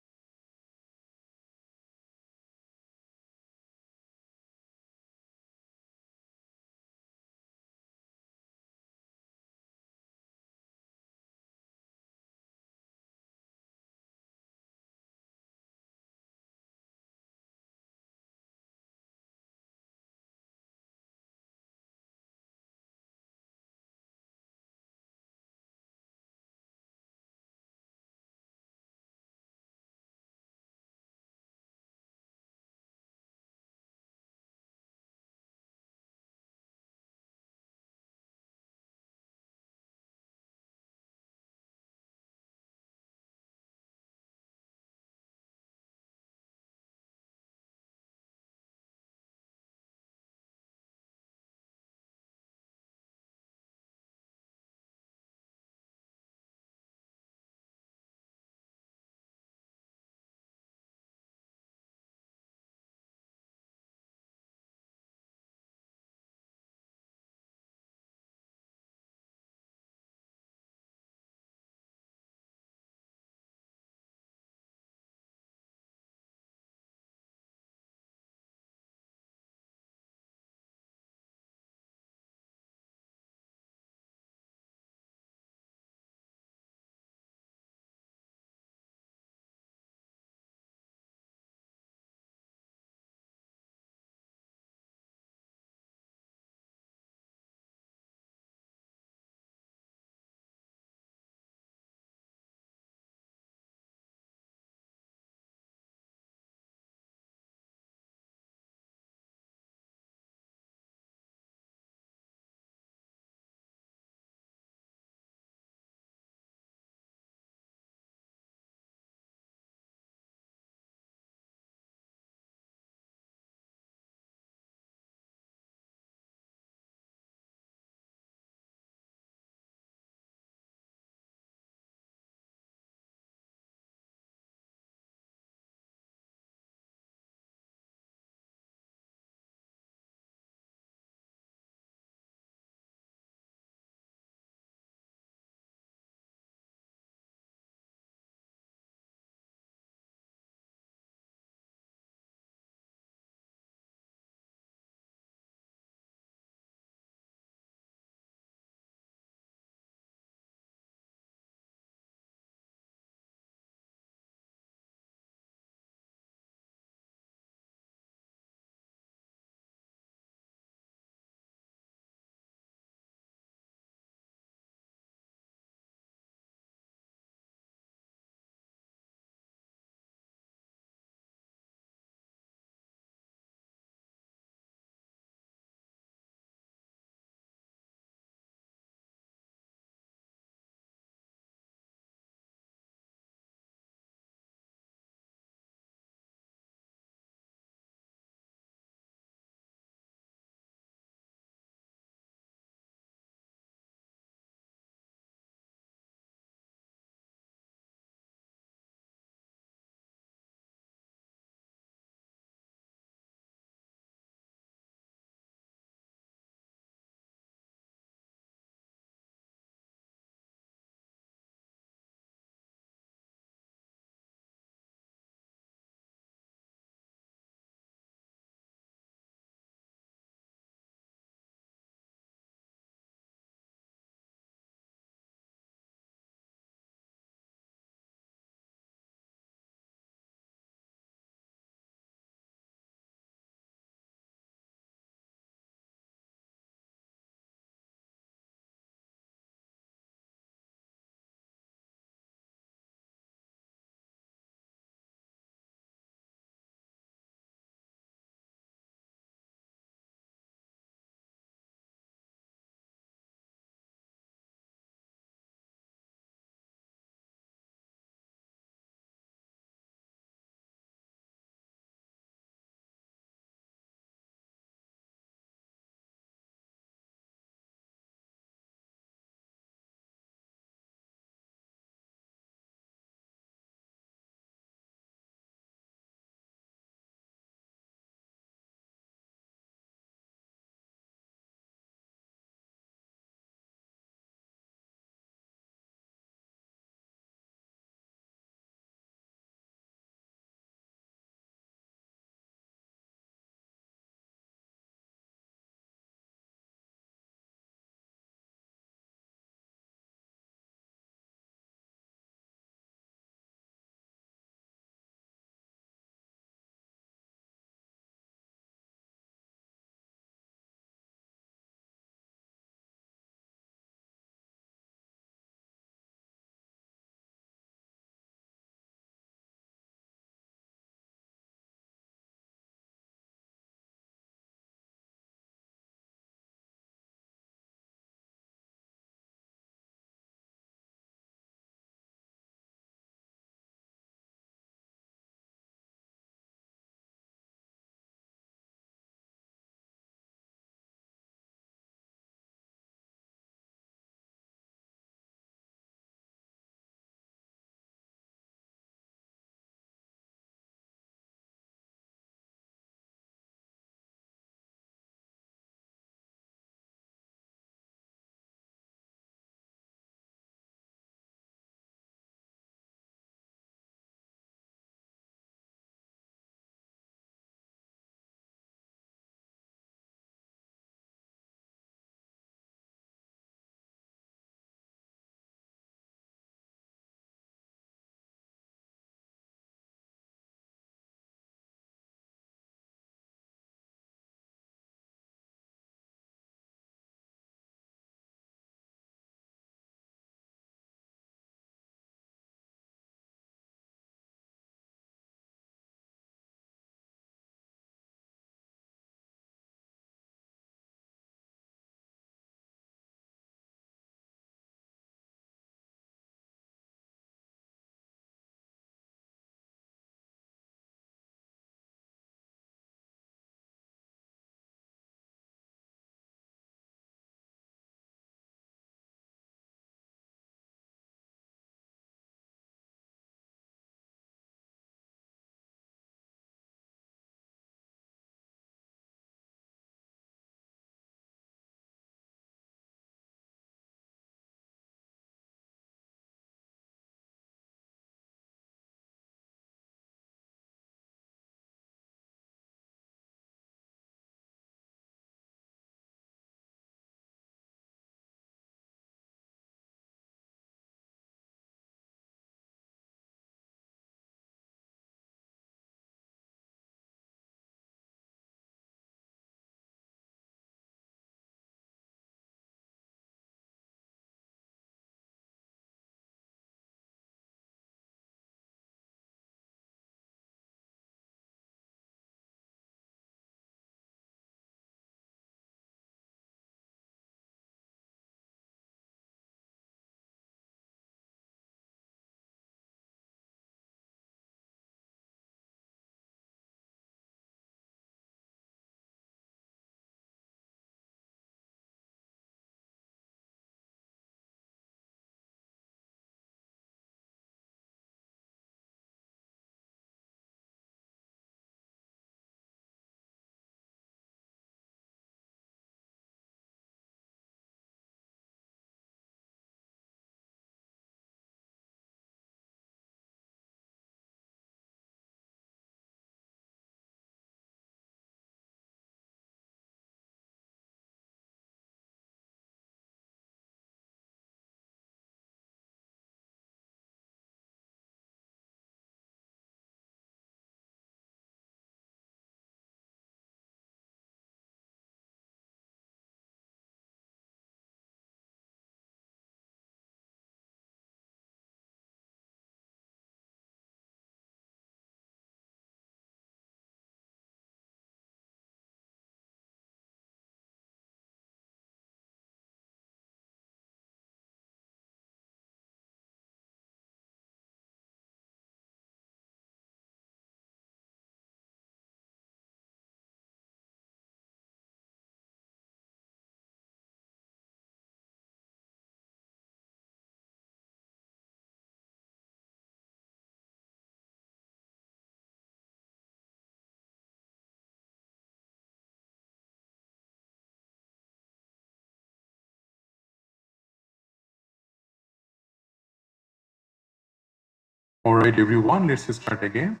All right, everyone, let's start again.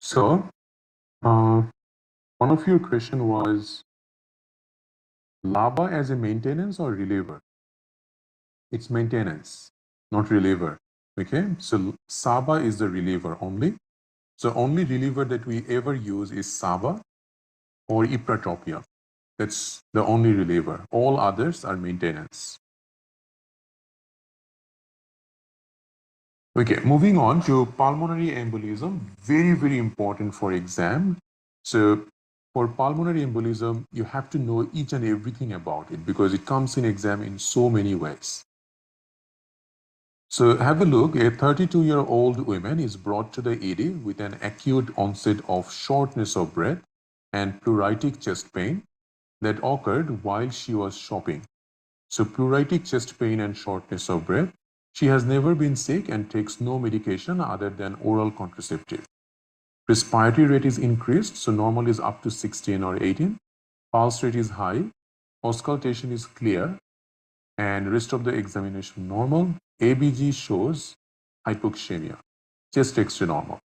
So, one of your question was LABA as a maintenance or reliever? It's maintenance, not reliever. Okay, so SABA is the reliever only. So only reliever that we ever use is SABA or ipratropia. That's the only reliever. All others are maintenance. Okay, moving on to pulmonary embolism, very, very important for exam. So for pulmonary embolism, you have to know each and everything about it because it comes in exam in so many ways. So have a look, a 32-year-old woman is brought to the ED with an acute onset of shortness of breath and pleuritic chest pain that occurred while she was shopping. So pleuritic chest pain and shortness of breath. She has never been sick and takes no medication other than oral contraceptive. Respiratory rate is increased, so normal is up to 16 or 18. Pulse rate is high. Auscultation is clear. And rest of the examination normal. ABG shows hypoxemia. Chest X-ray normal.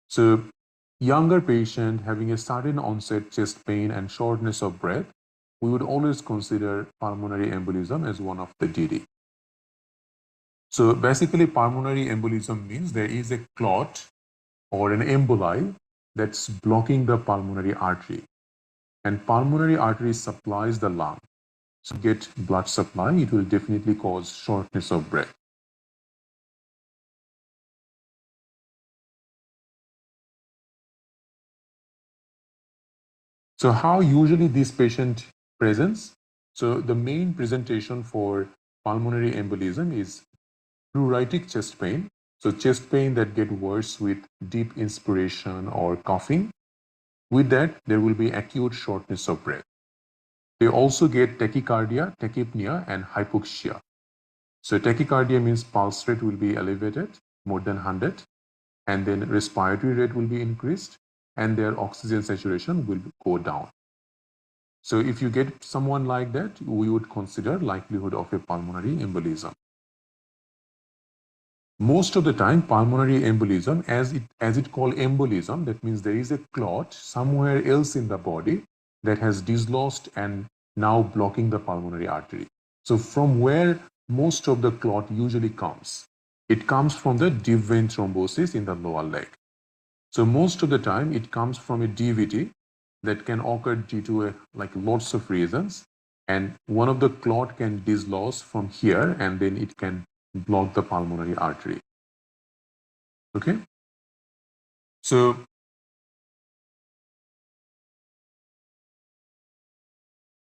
So younger patient having a sudden onset chest pain and shortness of breath, we would always consider pulmonary embolism as one of the DD. So basically pulmonary embolism means there is a clot or an emboli that's blocking the pulmonary artery. And pulmonary artery supplies the lung. So get blood supply, it will definitely cause shortness of breath. So how usually this patient presents? So the main presentation for pulmonary embolism is pleuritic chest pain. So chest pain that get worse with deep inspiration or coughing. With that, there will be acute shortness of breath. They also get tachycardia, tachypnea, and hypoxia. So tachycardia means pulse rate will be elevated, more than 100, and then respiratory rate will be increased, and their oxygen saturation will go down. So if you get someone like that, we would consider likelihood of a pulmonary embolism. Most of the time, pulmonary embolism, as it called embolism, that means there is a clot somewhere else in the body that has dislodged and now blocking the pulmonary artery. So from where most of the clot usually comes, it comes from the deep vein thrombosis in the lower leg. So most of the time, it comes from a DVT that can occur due to lots of reasons. And one of the clot can dislodge from here and then it can block the pulmonary artery. Okay? So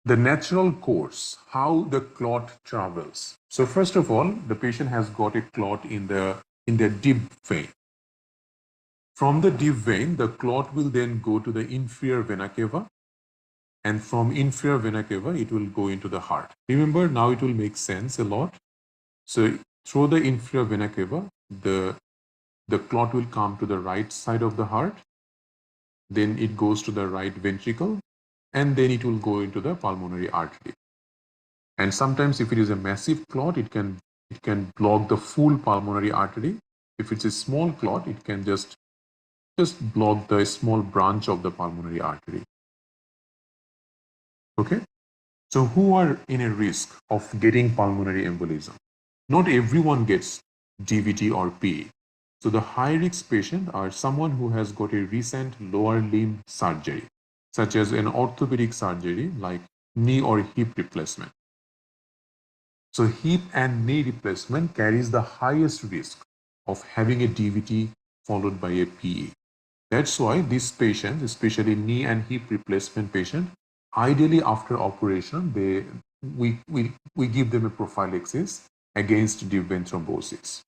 the natural course, how the clot travels. So first of all, the patient has got a clot in the deep vein. From the deep vein, the clot will then go to the inferior vena cava, and from inferior vena cava, it will go into the heart. Remember, now it will make sense a lot. So through the inferior vena cava, the clot will come to the right side of the heart, then it goes to the right ventricle, and then it will go into the pulmonary artery. And sometimes if it is a massive clot, it can block the full pulmonary artery. If it's a small clot, it can just block the small branch of the pulmonary artery. Okay? So who are in a risk of getting pulmonary embolism? Not everyone gets DVT or PE. So the high-risk patient are someone who has got a recent lower limb surgery, such as an orthopedic surgery like knee or hip replacement. So hip and knee replacement carries the highest risk of having a DVT followed by a PE. That's why these patients, especially knee and hip replacement patient, ideally after operation, we give them a prophylaxis against deep vein thrombosis.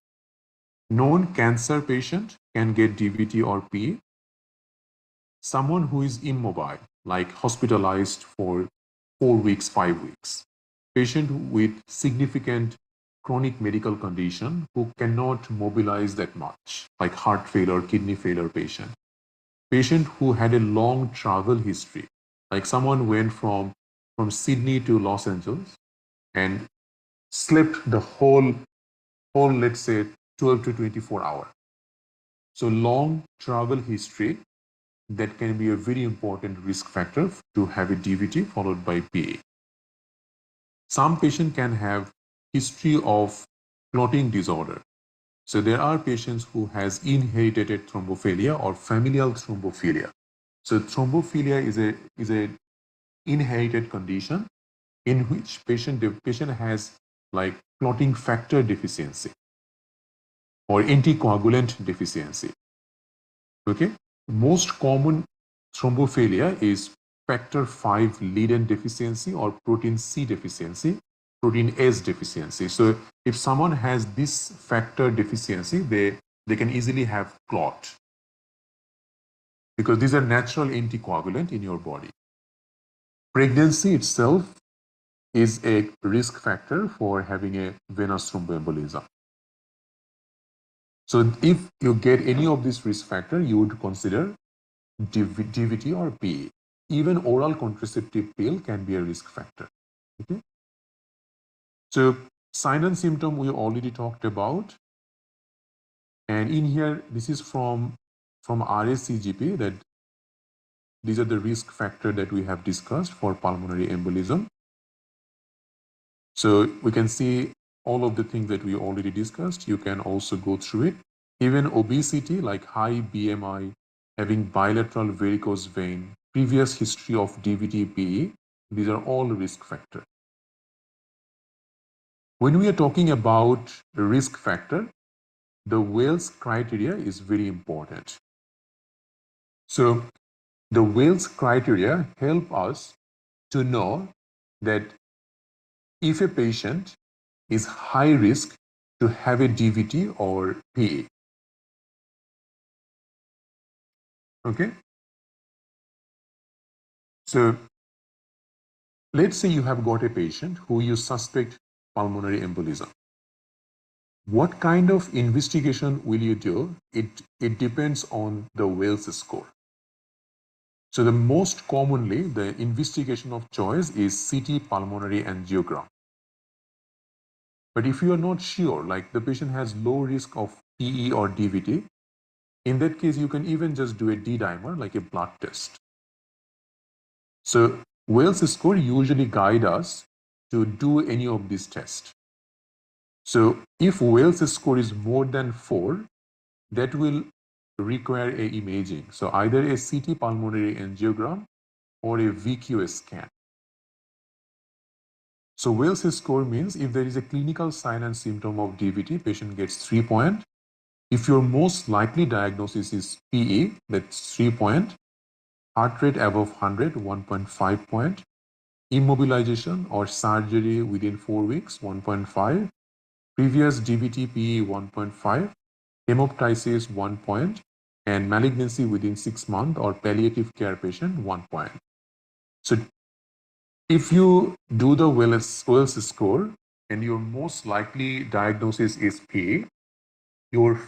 Known cancer patient can get DVT or PE. Someone who is immobile, like hospitalized for 4 weeks, 5 weeks. Patient with significant chronic medical condition who cannot mobilize that much, like heart failure, kidney failure patient. Patient who had a long travel history, like someone went from Sydney to Los Angeles and slept the whole let's say 12 to 24 hours. So long travel history, that can be a very important risk factor to have a DVT followed by PA. Some patient can have history of clotting disorder. So there are patients who has inherited thrombophilia or familial thrombophilia. So thrombophilia is a inherited condition in which patient has like clotting factor deficiency or anticoagulant deficiency. Okay, most common thrombophilia is factor 5 Leiden deficiency or protein C deficiency, protein S deficiency. So if someone has this factor deficiency, they can easily have clot because these are natural anticoagulant in your body. Pregnancy itself is a risk factor for having a venous thromboembolism. So if you get any of these risk factor, you would consider DVT or PA. Even oral contraceptive pill can be a risk factor. Okay. So sign and symptom we already talked about. And in here, this is from RSCGP that these are the risk factor that we have discussed for pulmonary embolism. So we can see all of the things that we already discussed. You can also go through it. Even obesity like high BMI, having bilateral varicose vein, previous history of DVT-PE, these are all risk factors. When we are talking about risk factor, the Wales criteria is very important. So the Wales criteria help us to know that if a patient is high risk to have a DVT or PE. Okay. So let's say you have got a patient who you suspect pulmonary embolism. What kind of investigation will you do? It depends on the Wales score. So the most commonly, the investigation of choice is CT pulmonary angiogram. But if you are not sure, like the patient has low risk of PE or DVT, in that case, you can even just do a D-dimer, like a blood test. So Wales score usually guide us to do any of these tests. So if Wales score is more than 4, that will require a imaging. So either a CT pulmonary angiogram or a VQS scan. So Wales score means if there is a clinical sign and symptom of DVT, patient gets 3 points. If your most likely diagnosis is PE, that's 3 points. Heart rate above 100, 1.5 point. Immobilization or surgery within 4 weeks, 1.5. Previous DVT PE, 1.5. Hemoptysis, 1 point. And malignancy within 6 months or palliative care patient, 1 point. So if you do the Wales score and your most likely diagnosis is PA, your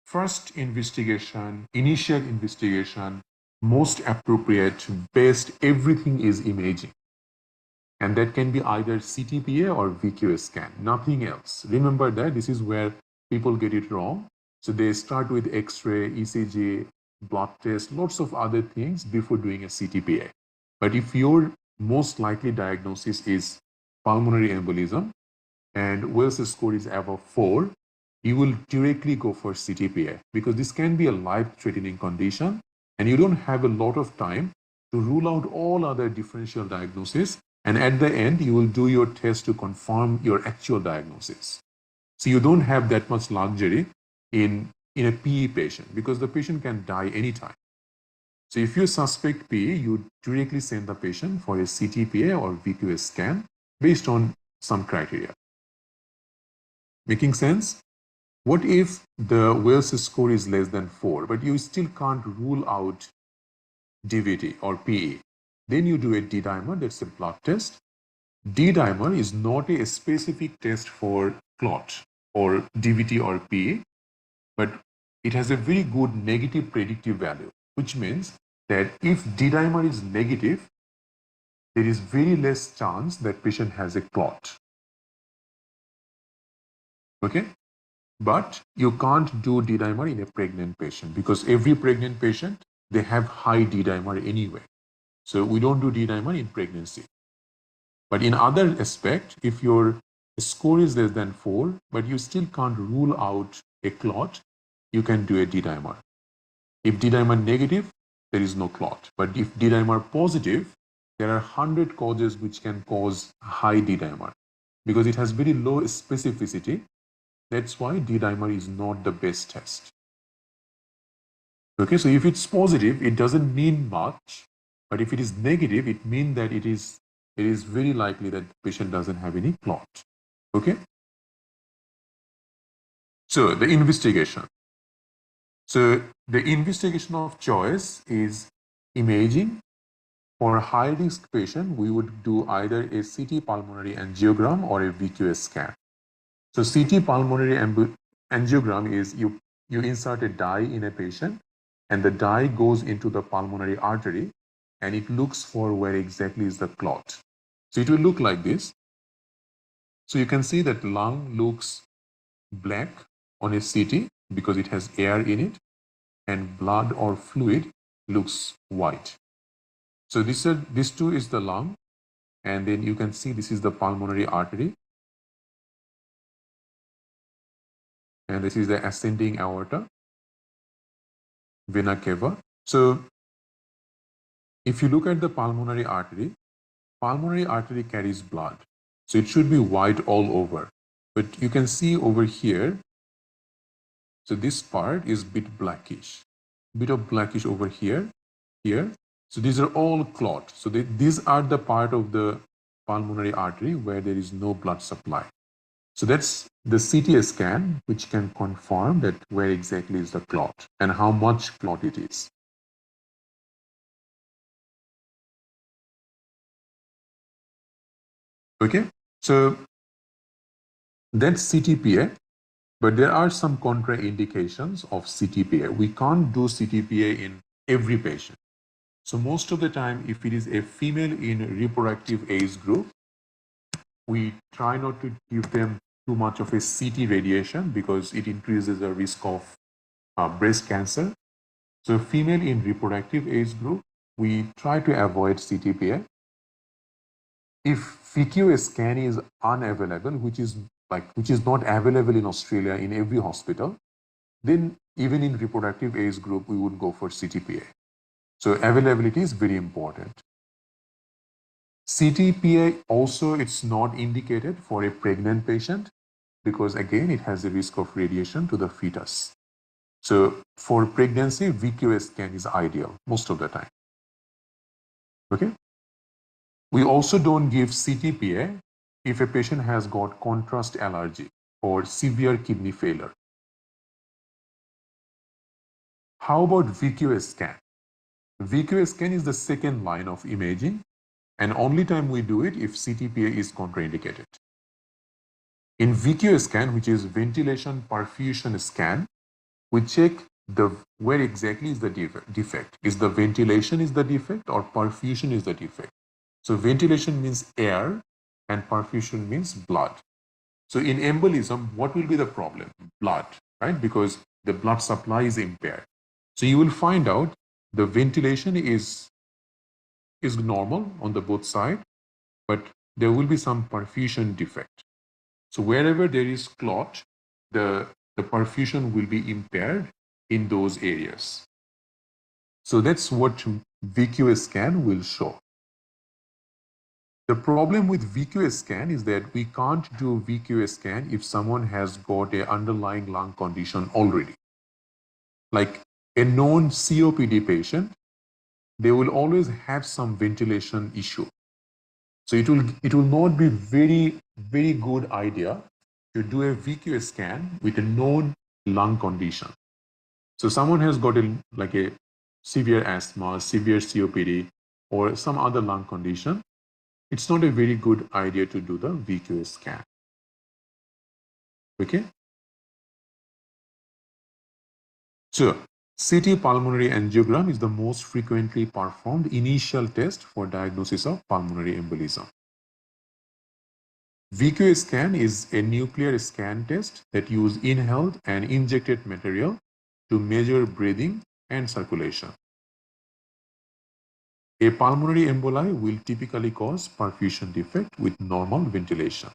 first investigation, initial investigation, most appropriate, best, everything is imaging. And that can be either CTPA or VQS scan, nothing else. Remember that this is where people get it wrong. So they start with X-ray, ECG, blood test, lots of other things before doing a CTPA. But if your most likely diagnosis is pulmonary embolism and Wales score is above 4, you will directly go for CTPA because this can be a life-threatening condition and you don't have a lot of time to rule out all other differential diagnoses, and at the end you will do your test to confirm your actual diagnosis. So you don't have that much luxury in a PE patient because the patient can die anytime. So if you suspect PE, you directly send the patient for a CTPA or VQS scan based on some criteria. Making sense? What if the Wales score is less than 4, but you still can't rule out DVT or PE? Then you do a D-dimer, that's a blood test. D-dimer is not a specific test for clot or DVT or PE, but it has a very good negative predictive value, which means that if D-dimer is negative, there is very less chance that patient has a clot. Okay? But you can't do D-dimer in a pregnant patient because every pregnant patient, they have high D-dimer anyway. So we don't do D-dimer in pregnancy. But in other aspect, if your score is less than 4, but you still can't rule out a clot, you can do a D-dimer. If D-dimer negative, there is no clot. But if D-dimer positive, there are 100 causes which can cause high D-dimer. Because it has very low specificity, that's why D-dimer is not the best test. Okay, so if it's positive, it doesn't mean much. But if it is negative, it means that it is very likely that the patient doesn't have any clot. Okay? So the investigation. So the investigation of choice is imaging. For a high-risk patient, we would do either a CT pulmonary angiogram or a VQS scan. So CT pulmonary angiogram is you insert a dye in a patient and the dye goes into the pulmonary artery and it looks for where exactly is the clot. So it will look like this. So you can see that lung looks black on a CT because it has air in it, and blood or fluid looks white. So this two is the lung, and then you can see this is the pulmonary artery, and this is the ascending aorta, vena cava. So if you look at the pulmonary artery carries blood. So it should be white all over. But you can see over here, so this part is bit blackish, bit of blackish over here. So these are all clot. So these are the part of the pulmonary artery where there is no blood supply. So that's the CT scan, which can confirm that where exactly is the clot and how much clot it is. Okay, so that's CTPA, but there are some contraindications of CTPA. We can't do CTPA in every patient. So most of the time, if it is a female in reproductive age group, we try not to give them too much of a CT radiation because it increases the risk of breast cancer. So female in reproductive age group, we try to avoid CTPA. If VQA scan is unavailable, which is not available in Australia in every hospital, then even in reproductive age group, we would go for CTPA. So availability is very important. CTPA also, it's not indicated for a pregnant patient because again, it has a risk of radiation to the fetus. So for pregnancy, VQA scan is ideal most of the time. Okay. We also don't give CTPA if a patient has got contrast allergy or severe kidney failure. How about VQA scan? VQA scan is the second line of imaging, and only time we do it if CTPA is contraindicated. In VQA scan, which is ventilation perfusion scan, we check where exactly is the defect. Is the ventilation is the defect or perfusion is the defect? So ventilation means air and perfusion means blood. So in embolism, what will be the problem? Blood, right? Because the blood supply is impaired. So you will find out the ventilation is normal on the both side, but there will be some perfusion defect. So wherever there is clot, the perfusion will be impaired in those areas. So that's what VQA scan will show. The problem with VQA scan is that we can't do VQA scan if someone has got an underlying lung condition already. Like a known COPD patient, they will always have some ventilation issue. So it will not be very good idea to do a VQA scan with a known lung condition. So someone has got a severe asthma, severe COPD, or some other lung condition. It's not a very good idea to do the VQA scan. Okay. So CT pulmonary angiogram is the most frequently performed initial test for diagnosis of pulmonary embolism. VQ scan is a nuclear scan test that uses inhaled and injected material to measure breathing and circulation. A pulmonary emboli will typically cause perfusion defect with normal ventilation.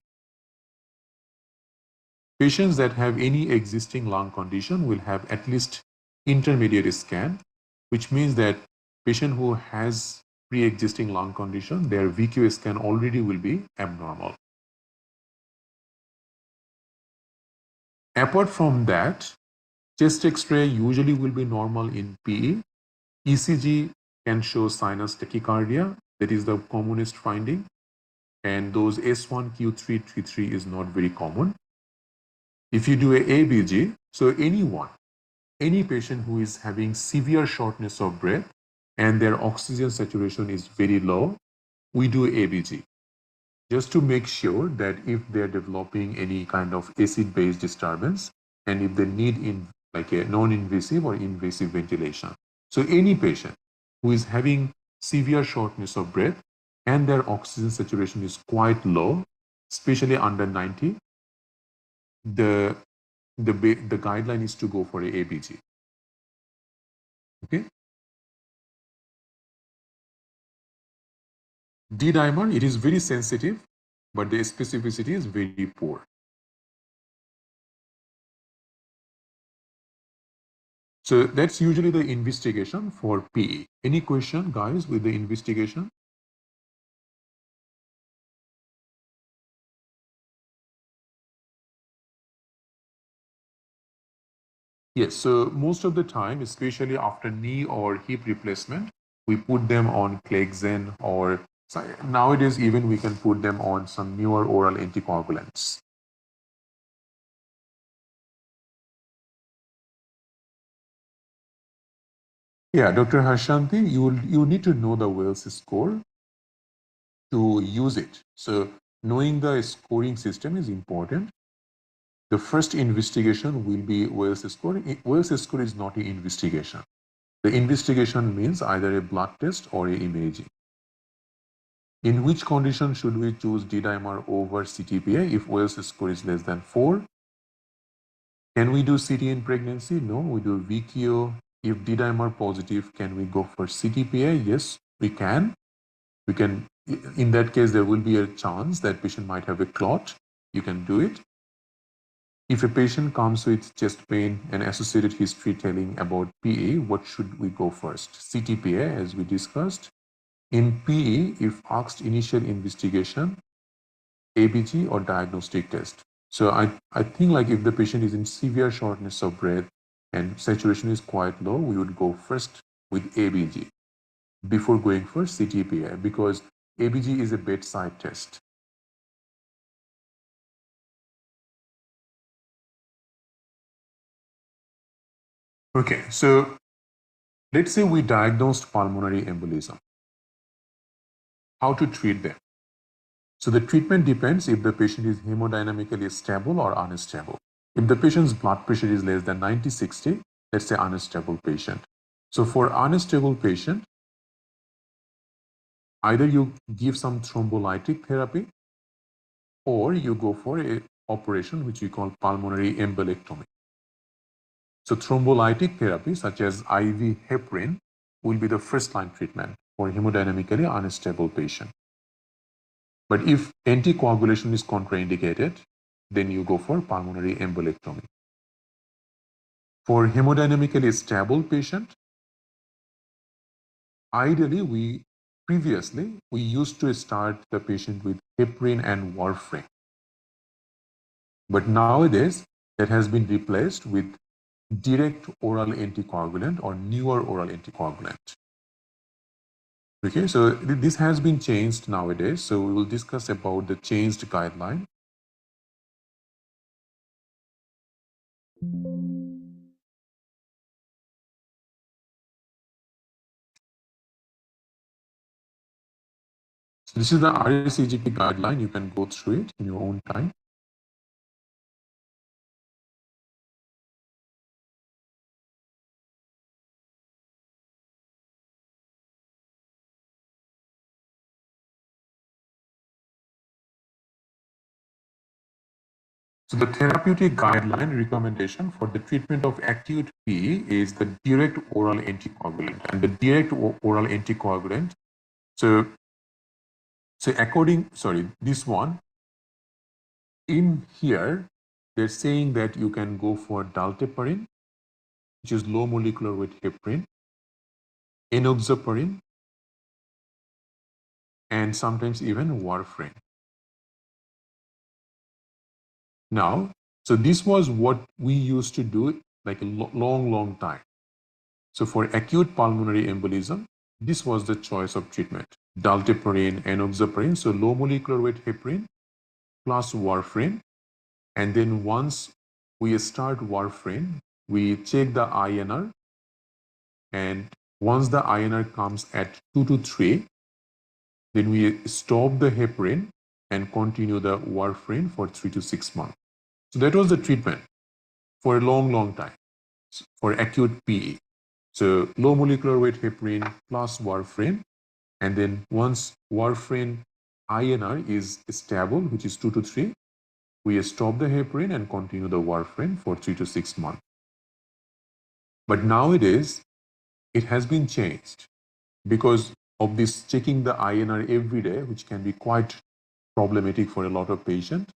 Patients that have any existing lung condition will have at least intermediate scan, which means that patient who has pre-existing lung condition, their VQ scan already will be abnormal. Apart from that, chest X-ray usually will be normal in PE. ECG can show sinus tachycardia. That is the commonest finding. And those S1Q3 T3 is not very common. If you do a ABG, so any patient who is having severe shortness of breath and their oxygen saturation is very low, we do ABG just to make sure that if they're developing any kind of acid-base disturbance and if they need like a non-invasive or invasive ventilation. So any patient who is having severe shortness of breath and their oxygen saturation is quite low, especially under 90, the guideline is to go for a ABG. Okay. D-dimer, it is very sensitive, but the specificity is very poor. So that's usually the investigation for PE. Any question, guys, with the investigation? Yes, so most of the time, especially after knee or hip replacement, we put them on Clexane or nowadays even we can put them on some newer oral anticoagulants. Yeah, Dr. Harshanti, you need to know the Wells score to use it. So knowing the scoring system is important. The first investigation will be Wells score. Wells score is not an investigation. The investigation means either a blood test or a imaging. In which condition should we choose D-dimer over CTPA if Wells score is less than 4? Can we do CT in pregnancy? No, we do VQO. If D-dimer positive, can we go for CTPA? Yes, we can. We can. In that case, there will be a chance that patient might have a clot. You can do it. If a patient comes with chest pain and associated history telling about PE, what should we go first? CTPA, as we discussed. In PE, if asked initial investigation, ABG or diagnostic test. So I think like if the patient is in severe shortness of breath and saturation is quite low, we would go first with ABG before going for CTPA because ABG is a bedside test. Okay, so let's say we diagnosed pulmonary embolism. How to treat them? So the treatment depends if the patient is hemodynamically stable or unstable. If the patient's blood pressure is less than 90/60, let's say unstable patient. So for unstable patient, either you give some thrombolytic therapy or you go for a operation which we call pulmonary embolectomy. So thrombolytic therapy such as IV heparin will be the first line treatment for hemodynamically unstable patient. But if anticoagulation is contraindicated, then you go for pulmonary embolectomy. For hemodynamically stable patient, ideally we used to start the patient with heparin and warfarin. But nowadays that has been replaced with direct oral anticoagulant or newer oral anticoagulant. Okay, so this has been changed nowadays. So we will discuss about the changed guideline. So this is the RSEGP guideline. You can go through it in your own time. So the therapeutic guideline recommendation for the treatment of acute PE is the direct oral anticoagulant. And the direct oral anticoagulant, so this one, in here, they're saying that you can go for dalteparin, which is low molecular weight heparin, enoxaparin, and sometimes even warfarin. Now, so this was what we used to do like a long time. So for acute pulmonary embolism, this was the choice of treatment. Dalteparin, enoxaparin, so low molecular weight heparin plus warfarin. And then once we start warfarin, we check the INR. And once the INR comes at 2 to 3, then we stop the heparin and continue the warfarin for 3 to 6 months. So that was the treatment for a long time for acute PE. So low molecular weight heparin plus warfarin, and then once warfarin INR is stable, which is 2 to 3, we stop the heparin and continue the warfarin for 3 to 6 months. But nowadays, it has been changed because of this checking the INR every day, which can be quite problematic for a lot of patients.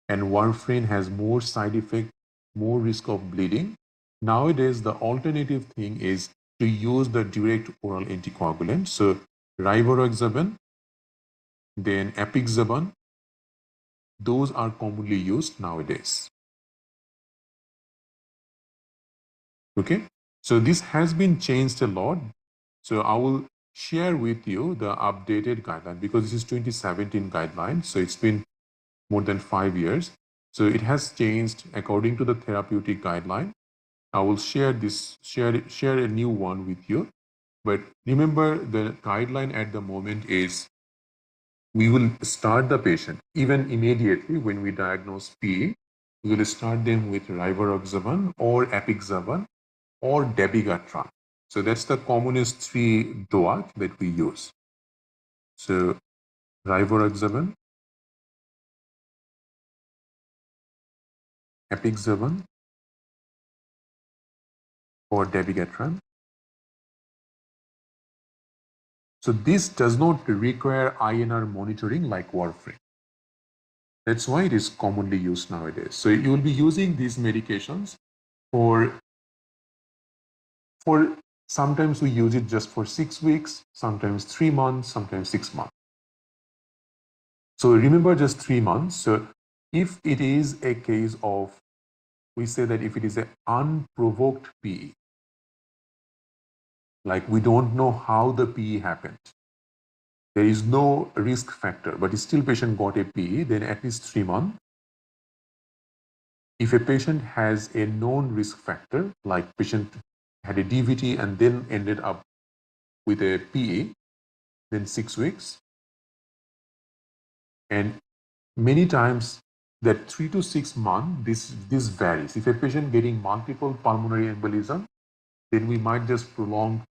And warfarin has more side effect, more risk of bleeding. Nowadays, the alternative thing is to use the direct oral anticoagulant. So rivaroxaban, then apixaban, those are commonly used nowadays. Okay, so this has been changed a lot. So I will share with you the updated guideline because this is 2017 guideline. So it's been more than 5 years. So it has changed according to the therapeutic guideline. I will share a new one with you. But remember, the guideline at the moment is we will start the patient even immediately when we diagnose PE. We will start them with rivaroxaban or apixaban or dabigatran. So that's the commonest 3 DOAC that we use. So rivaroxaban, apixaban, or dabigatran. So this does not require INR monitoring like warfarin. That's why it is commonly used nowadays. So you will be using these medications for sometimes we use it just for 6 weeks, sometimes 3 months, sometimes 6 months. So remember just 3 months. So if it is a case of, we say that if it is an unprovoked PE, like we don't know how the PE happened, there is no risk factor, but still patient got a PE, then at least 3 months. If a patient has a known risk factor, like patient had a DVT and then ended up with a PE, then 6 weeks. And many times that 3 to 6 months, this varies. If a patient getting multiple pulmonary embolism, then we might just prolong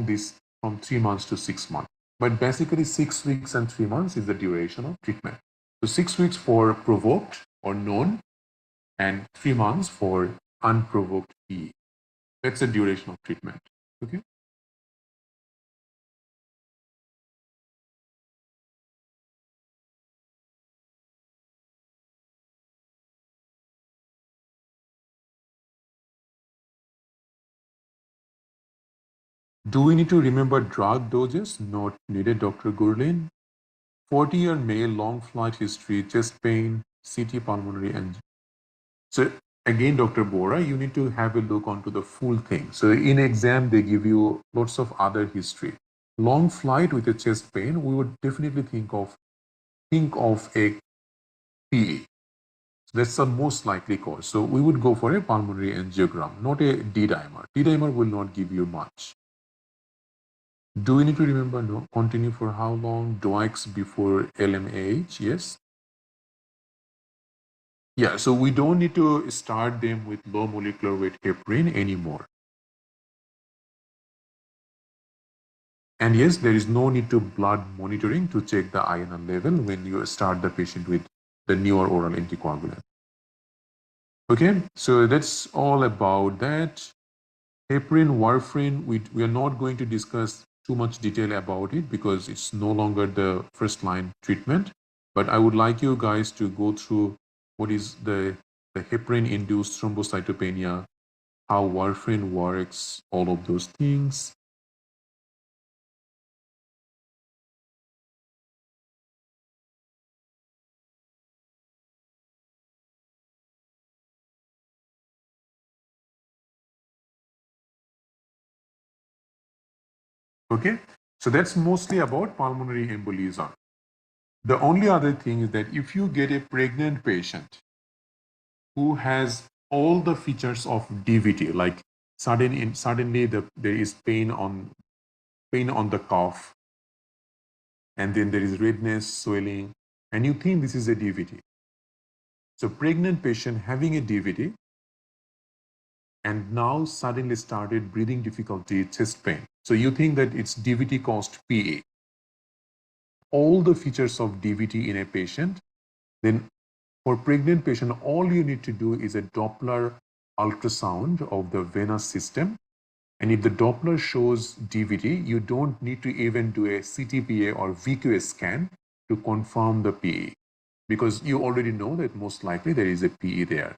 this from 3 months to 6 months. But basically 6 weeks and 3 months is the duration of treatment. So 6 weeks for provoked or known and 3 months for unprovoked PE. That's the duration of treatment. Okay. Do we need to remember drug doses? Not needed, Dr. Gurlin. 40-year male, long flight history, chest pain, CT pulmonary, and so again, Dr. Bora, you need to have a look onto the full thing. So in exam, they give you lots of other history. Long flight with a chest pain, we would definitely think of a PE. So that's the most likely cause. So we would go for a pulmonary angiogram, not a D-dimer. D-dimer will not give you much. Do we need to remember, no, continue for how long? DOACs before LMAH, yes. Yeah, so we don't need to start them with low molecular weight heparin anymore. And yes, there is no need to blood monitoring to check the INR level when you start the patient with the newer oral anticoagulant. Okay, so that's all about that. Heparin, warfarin, we are not going to discuss too much detail about it because it's no longer the first line treatment. But I would like you guys to go through what is the heparin-induced thrombocytopenia, how warfarin works, all of those things. Okay, so that's mostly about pulmonary embolism. The only other thing is that if you get a pregnant patient who has all the features of DVT, like suddenly there is pain on the cough, and then there is redness, swelling, and you think this is a DVT. So pregnant patient having a DVT and now suddenly started breathing difficulty, chest pain. So you think that it's DVT caused PA. All the features of DVT in a patient, then for pregnant patient, all you need to do is a Doppler ultrasound of the venous system. And if the Doppler shows DVT, you don't need to even do a CTPA or VQA scan to confirm the PE, because you already know that most likely there is a PE there.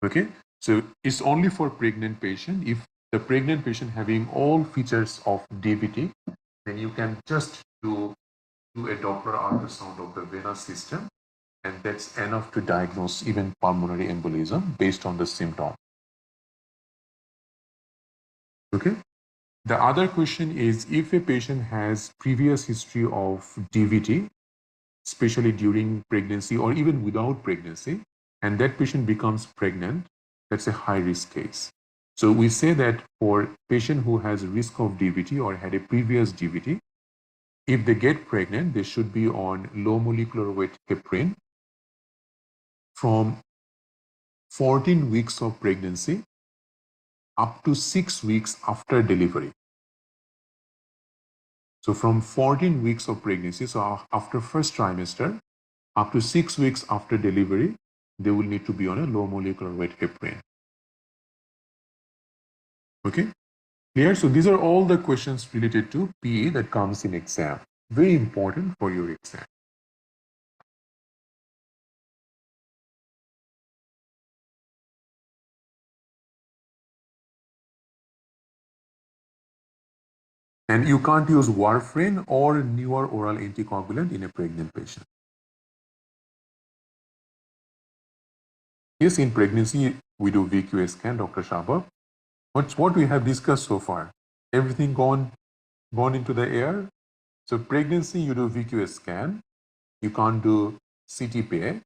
Okay, so it's only for pregnant patient. If the pregnant patient having all features of DVT, then you can just do a Doppler ultrasound of the venous system, and that's enough to diagnose even pulmonary embolism based on the symptom. Okay. The other question is, if a patient has previous history of DVT, especially during pregnancy or even without pregnancy, and that patient becomes pregnant, that's a high risk case. So we say that for patient who has risk of DVT or had a previous DVT, if they get pregnant, they should be on low molecular weight heparin from 14 weeks of pregnancy up to 6 weeks after delivery. So from 14 weeks of pregnancy, so after first trimester, up to 6 weeks after delivery, they will need to be on a low molecular weight heparin. Okay, clear? So these are all the questions related to PE that comes in exam. Very important for your exam. And you can't use warfarin or newer oral anticoagulant in a pregnant patient. Yes, in pregnancy, we do VQA scan, Dr. Shabab. What's what we have discussed so far? Everything gone into the air? So pregnancy, you do VQA scan. You can't do CTPA.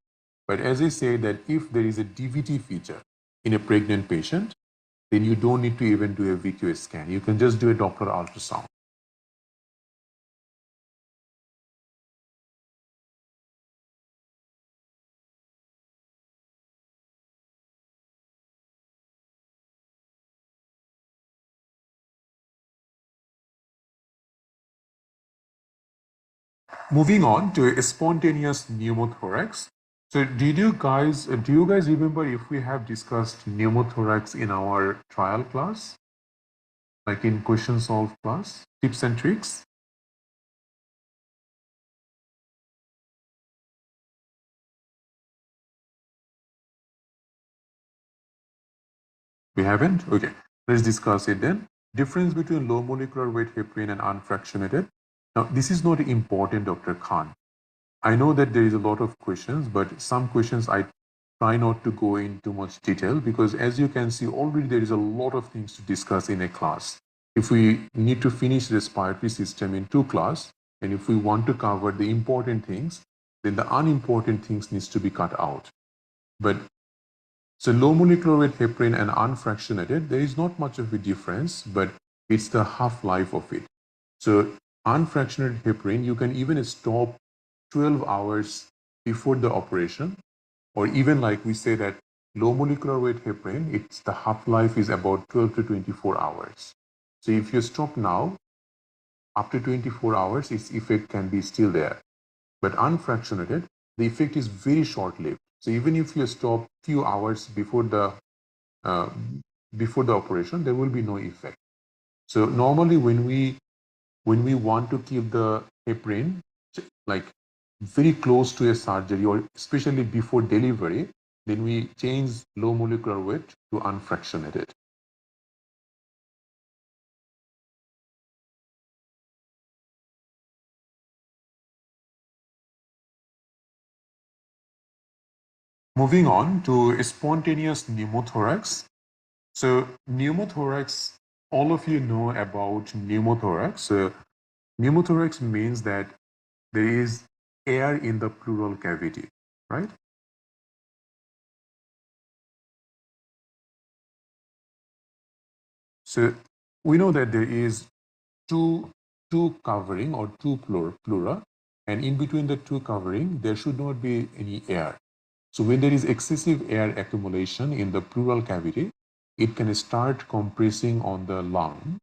But as I say that if there is a DVT feature in a pregnant patient, then you don't need to even do a VQA scan. You can just do a Doppler ultrasound. Moving on to a spontaneous pneumothorax. So do you guys remember if we have discussed pneumothorax in our trial class, like in question solve class, tips and tricks? We haven't? Okay, let's discuss it then. Difference between low molecular weight heparin and unfractionated. Now, this is not important, Dr. Khan. I know that there is a lot of questions, but some questions I try not to go into much detail because as you can see, already there is a lot of things to discuss in a class. If we need to finish respiratory system in 2 class, and if we want to cover the important things, then the unimportant things needs to be cut out. But so low molecular weight heparin and unfractionated, there is not much of a difference, but it's the half-life of it. So unfractionated heparin, you can even stop 12 hours before the operation, or even like we say that low molecular weight heparin, it's the half-life is about 12 to 24 hours. So if you stop now, after 24 hours, its effect can be still there. But unfractionated, the effect is very short-lived. So even if you stop few hours uh, before the operation, there will be no effect. So normally when we want to keep the heparin like very close to a surgery or especially before delivery, then we change low molecular weight to unfractionated. Moving on to spontaneous pneumothorax. So pneumothorax, all of you know about pneumothorax. So pneumothorax means that there is air in the pleural cavity, right? So we know that there is two covering or two pleura, and in between the two covering there should not be any air. So when there is excessive air accumulation in the pleural cavity, it can start compressing on the lung,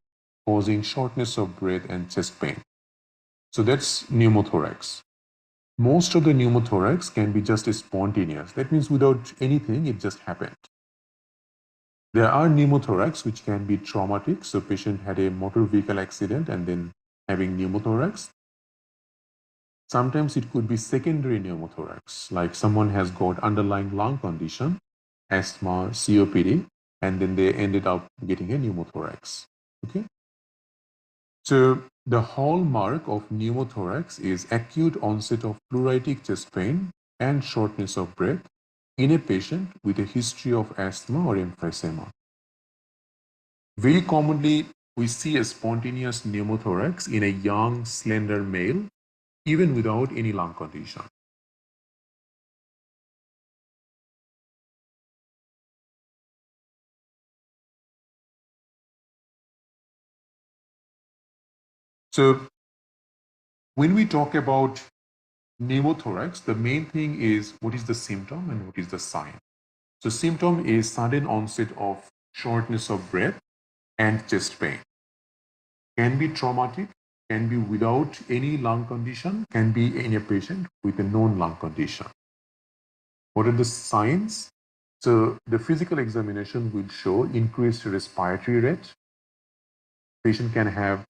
causing shortness of breath and chest pain. So that's pneumothorax. Most of the pneumothorax can be just spontaneous. That means without anything, it just happened. There are pneumothorax which can be traumatic. So patient had a motor vehicle accident and then having pneumothorax. Sometimes it could be secondary pneumothorax, like someone has got underlying lung condition, asthma, COPD, and then they ended up getting a pneumothorax. Okay. So the hallmark of pneumothorax is acute onset of pleuritic chest pain and shortness of breath in a patient with a history of asthma or emphysema. Very commonly, we see a spontaneous pneumothorax in a young, slender male, even without any lung condition. So when we talk about pneumothorax, the main thing is what is the symptom and what is the sign. So symptom is sudden onset of shortness of breath and chest pain. Can be traumatic, can be without any lung condition, can be in a patient with a known lung condition. What are the signs? So the physical examination will show increased respiratory rate. Patient can have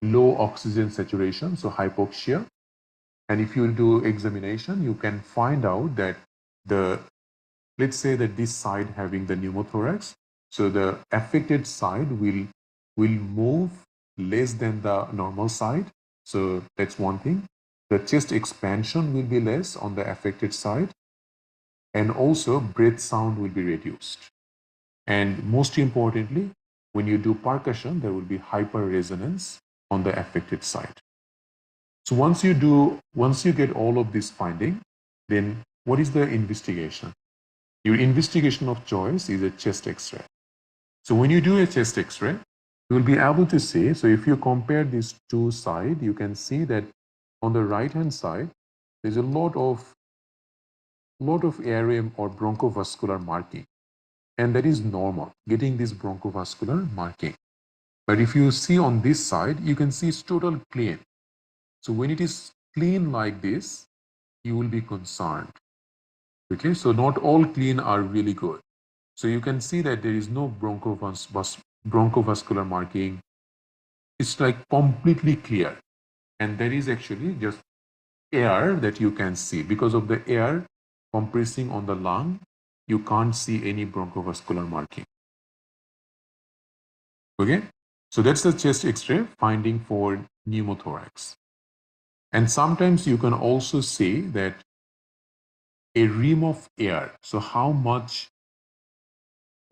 low oxygen saturation, so hypoxia. And if you do examination, you can find out that the, let's say that this side having the pneumothorax, so the affected side will move less than the normal side. So that's one thing. The chest expansion will be less on the affected side, and also breath sound will be reduced. And most importantly, when you do percussion, there will be hyperresonance on the affected side. So once you get all of this finding, then what is the investigation? Your investigation of choice is a chest X-ray. So when you do a chest X-ray, you will be able to see, so if you compare these two sides, you can see that on the right-hand side, there's a lot of area or bronchovascular marking. And that is normal, getting this bronchovascular marking. But if you see on this side, you can see it's total clean. So when it is clean like this, you will be concerned. Okay, so not all clean are really good. So you can see that there is no bronchovascular marking. It's like completely clear. And there is actually just air that you can see. Because of the air compressing on the lung, you can't see any bronchovascular marking. Okay, so that's the chest X-ray finding for pneumothorax. And sometimes you can also see that a rim of air. So how much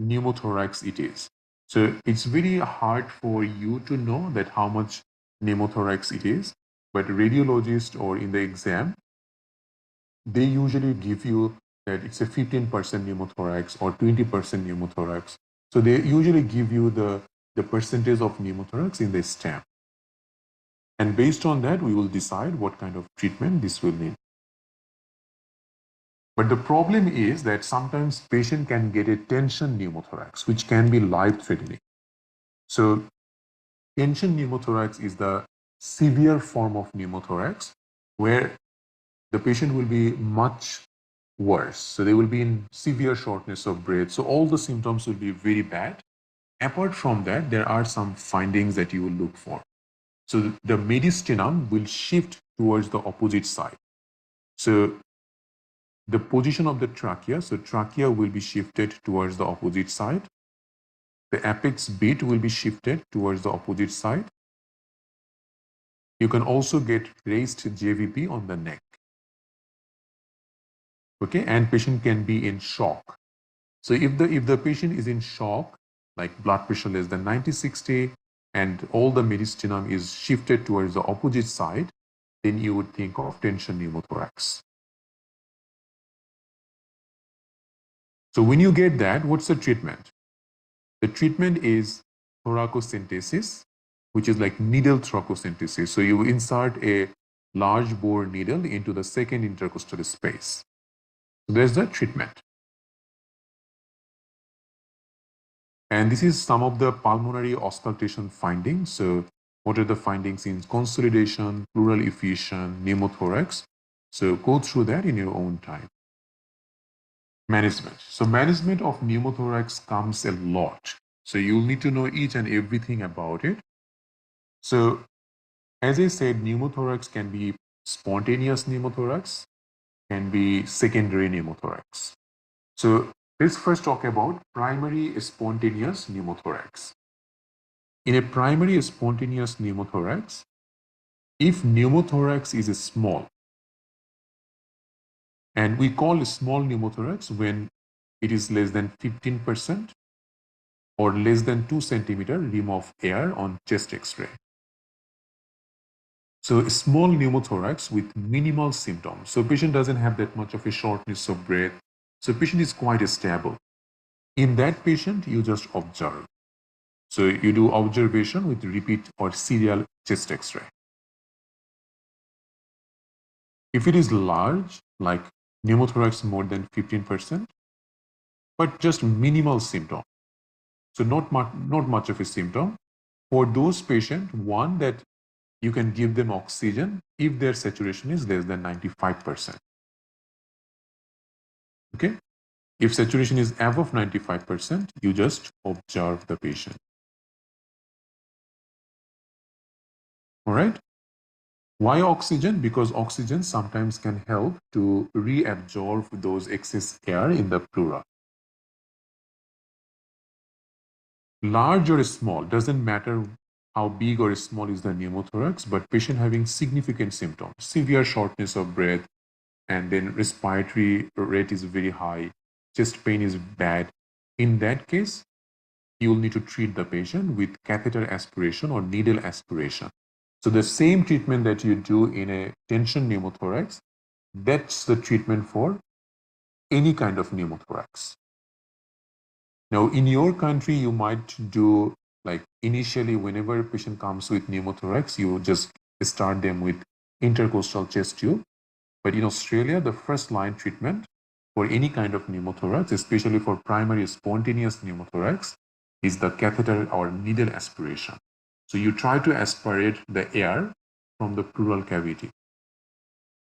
pneumothorax it is. So it's very hard for you to know that how much pneumothorax it is, but radiologist or in the exam, they usually give you that it's a 15% pneumothorax or 20% pneumothorax. So they usually give you the percentage of pneumothorax in the stamp. And based on that, we will decide what kind of treatment this will need. But the problem is that sometimes patient can get a tension pneumothorax, which can be life-threatening. So tension pneumothorax is the severe form of pneumothorax where the patient will be much worse. So they will be in severe shortness of breath. So all the symptoms will be very bad. Apart from that, there are some findings that you will look for. So the mediastinum will shift towards the opposite side. So the position of the trachea, so trachea will be shifted towards the opposite side. The apex beat will be shifted towards the opposite side. You can also get raised JVP on the neck. Okay, and patient can be in shock. So if the patient is in shock, like blood pressure less than 90/60, and all the mediastinum is shifted towards the opposite side, then you would think of tension pneumothorax. So when you get that, what's the treatment? The treatment is thoracocentesis, which is like needle thoracocentesis. So you insert a large bore needle into the second intercostal space. So there's the treatment. And this is some of the pulmonary auscultation findings. So what are the findings in consolidation, pleural effusion, pneumothorax? So go through that in your own time. Management. So management of pneumothorax comes a lot. So you'll need to know each and everything about it. So as I said, pneumothorax can be spontaneous pneumothorax, can be secondary pneumothorax. So let's first talk about primary spontaneous pneumothorax. In a primary spontaneous pneumothorax, if pneumothorax is small, and we call a small pneumothorax when it is less than 15% or less than 2 centimeter rim of air on chest X-ray. So a small pneumothorax with minimal symptoms. So patient doesn't have that much of a shortness of breath. So patient is quite stable. In that patient, you just observe. So you do observation with repeat or serial chest X-ray. If it is large, like pneumothorax more than 15%, but just minimal symptom, so not much of a symptom, for those patients, one that you can give them oxygen if their saturation is less than 95%. Okay? If saturation is above 95%, you just observe the patient. All right? Why oxygen? Because oxygen sometimes can help to reabsorb those excess air in the pleura. Large or small, doesn't matter how big or small is the pneumothorax, but patient having significant symptoms, severe shortness of breath, and then respiratory rate is very high, chest pain is bad. In that case, you will need to treat the patient with catheter aspiration or needle aspiration. So the same treatment that you do in a tension pneumothorax, that's the treatment for any kind of pneumothorax. Now, in your country, you might do like initially whenever a patient comes with pneumothorax, you just start them with intercostal chest tube. But in Australia, the first line treatment for any kind of pneumothorax, especially for primary spontaneous pneumothorax, is the catheter or needle aspiration. So you try to aspirate the air from the pleural cavity.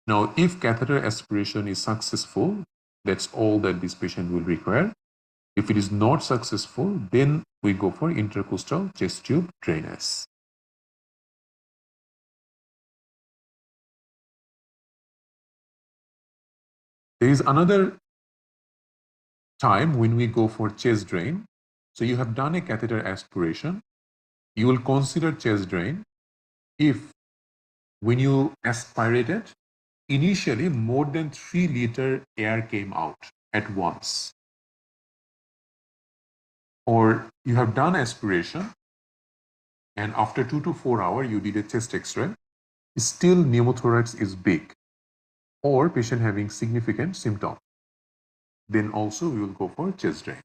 Now, if catheter aspiration is successful, that's all that this patient will require. If it is not successful, then we go for intercostal chest tube drainage. There is another time when we go for chest drain. So you have done a catheter aspiration. You will consider chest drain if when you aspirated, initially more than 3 liter air came out at once. Or you have done aspiration and after 2 to 4 hours you did a chest X-ray, still pneumothorax is big or patient having significant symptom. Then also we will go for chest drain.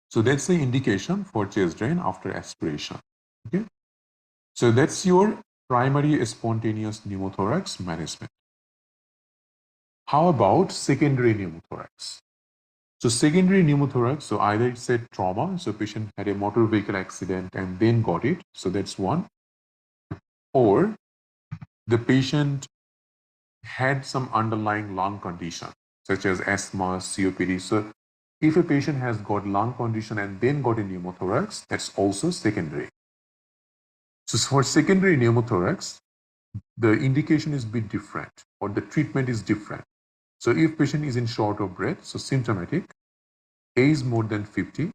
So that's the indication for chest drain after aspiration. Okay. So that's your primary spontaneous pneumothorax management. How about secondary pneumothorax? So secondary pneumothorax, so either it's a trauma, so patient had a motor vehicle accident and then got it, so that's one. Or the patient had some underlying lung condition. such as asthma, COPD. So if a patient has got lung condition and then got a pneumothorax, that's also secondary. So for secondary pneumothorax, the indication is a bit different or the treatment is different. So if patient is in short of breath, so symptomatic, A is more than 50,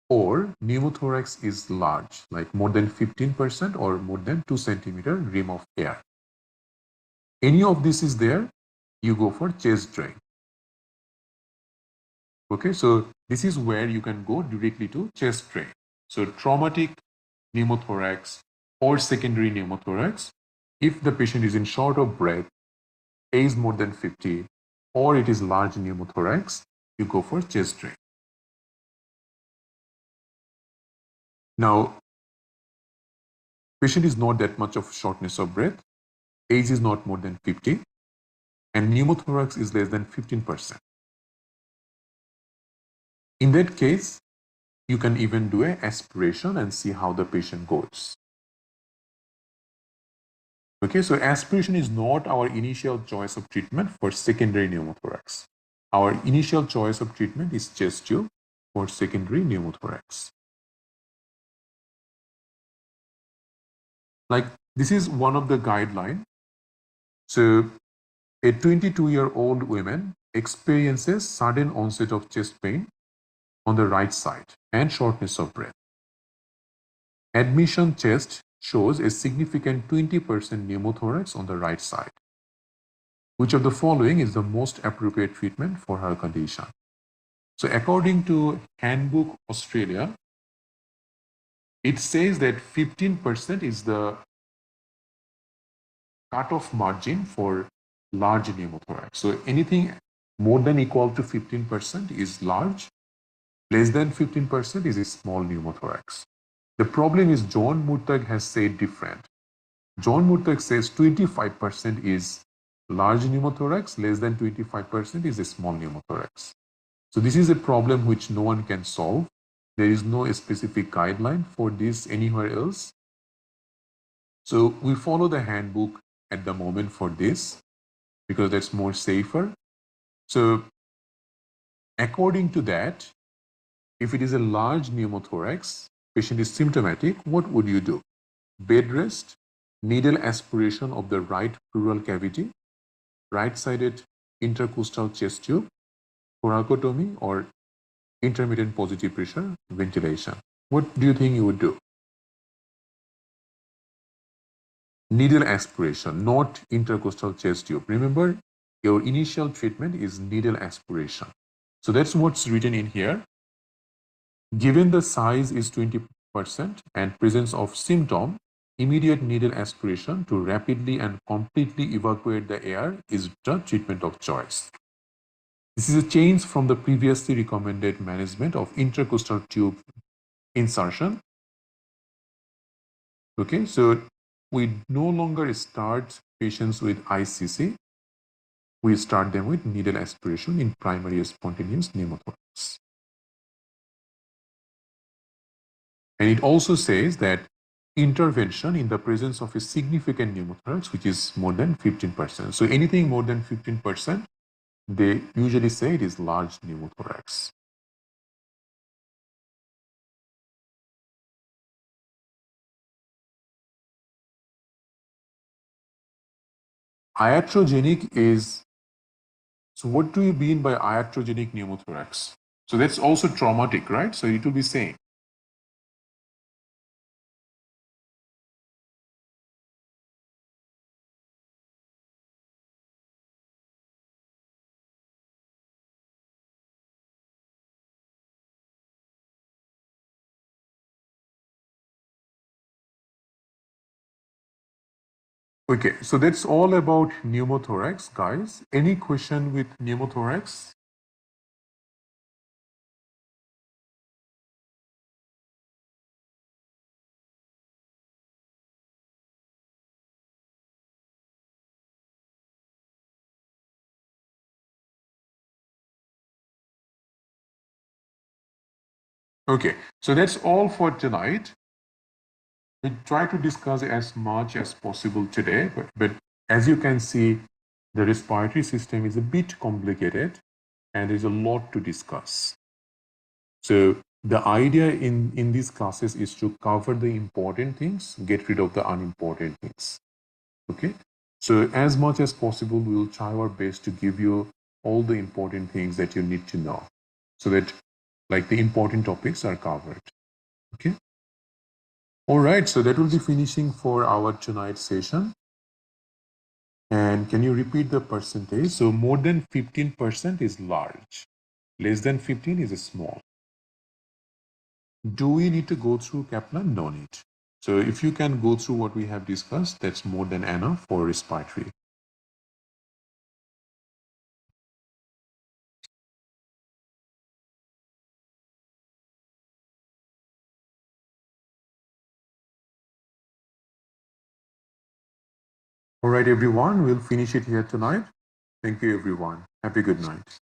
or pneumothorax is large, like more than 15% or more than 2 centimeter rim of air. Any of this is there, you go for chest drain. Okay, so this is where you can go directly to chest drain. So traumatic pneumothorax or secondary pneumothorax, if the patient is in short of breath, A is more than 50, or it is large pneumothorax, you go for chest drain. Now, patient is not that much of shortness of breath, age is not more than 50, and pneumothorax is less than 15%. In that case, you can even do an aspiration and see how the patient goes. Okay, so aspiration is not our initial choice of treatment for secondary pneumothorax. Our initial choice of treatment is chest tube for secondary pneumothorax. Like this is one of the guidelines. So a 22-year-old woman experiences sudden onset of chest pain on the right side and shortness of breath. Admission chest shows a significant 20% pneumothorax on the right side. Which of the following is the most appropriate treatment for her condition? So according to Handbook Australia, it says that 15% is the cutoff margin for large pneumothorax. So anything more than equal to 15% is large, less than 15% is a small pneumothorax. The problem is John Murtagh has said different. John Murtagh says 25% is large pneumothorax, less than 25% is a small pneumothorax. So this is a problem which no one can solve. There is no specific guideline for this anywhere else. So we follow the handbook at the moment for this because that's more safer. So according to that, if it is a large pneumothorax, patient is symptomatic, what would you do? Bed rest, needle aspiration of the right pleural cavity, right-sided intercostal chest tube, thoracotomy, or intermittent positive pressure ventilation. What do you think you would do? Needle aspiration, not intercostal chest tube. Remember, your initial treatment is needle aspiration. So that's what's written in here. Given the size is 20% and presence of symptom, immediate needle aspiration to rapidly and completely evacuate the air is the treatment of choice. This is a change from the previously recommended management of intercostal tube insertion. Okay, so we no longer start patients with ICC. We start them with needle aspiration in primary spontaneous pneumothorax. And it also says that intervention in the presence of a significant pneumothorax, which is more than 15%. So anything more than 15%, they usually say it is large pneumothorax. Iatrogenic is, so what do you mean by iatrogenic pneumothorax? So that's also traumatic, right? So it will be same. Okay, so that's all about pneumothorax, guys. Any question with pneumothorax? Okay, so that's all for tonight. We try to discuss as much as possible today, but as you can see, The respiratory system is a bit complicated and there's a lot to discuss. So the idea in these classes is to cover the important things, get rid of the unimportant things. Okay. So as much as possible, we will try our best to give you all the important things that you need to know so that like the important topics are covered. Okay. All right. So that will be finishing for our tonight's session. And can you repeat the percentage? So more than 15% is large. Less than 15 is small. Do we need to go through Kaplan? No need. So if you can go through what we have discussed, that's more than enough for respiratory. All right, everyone, we'll finish it here tonight. Thank you, everyone. Have a good night.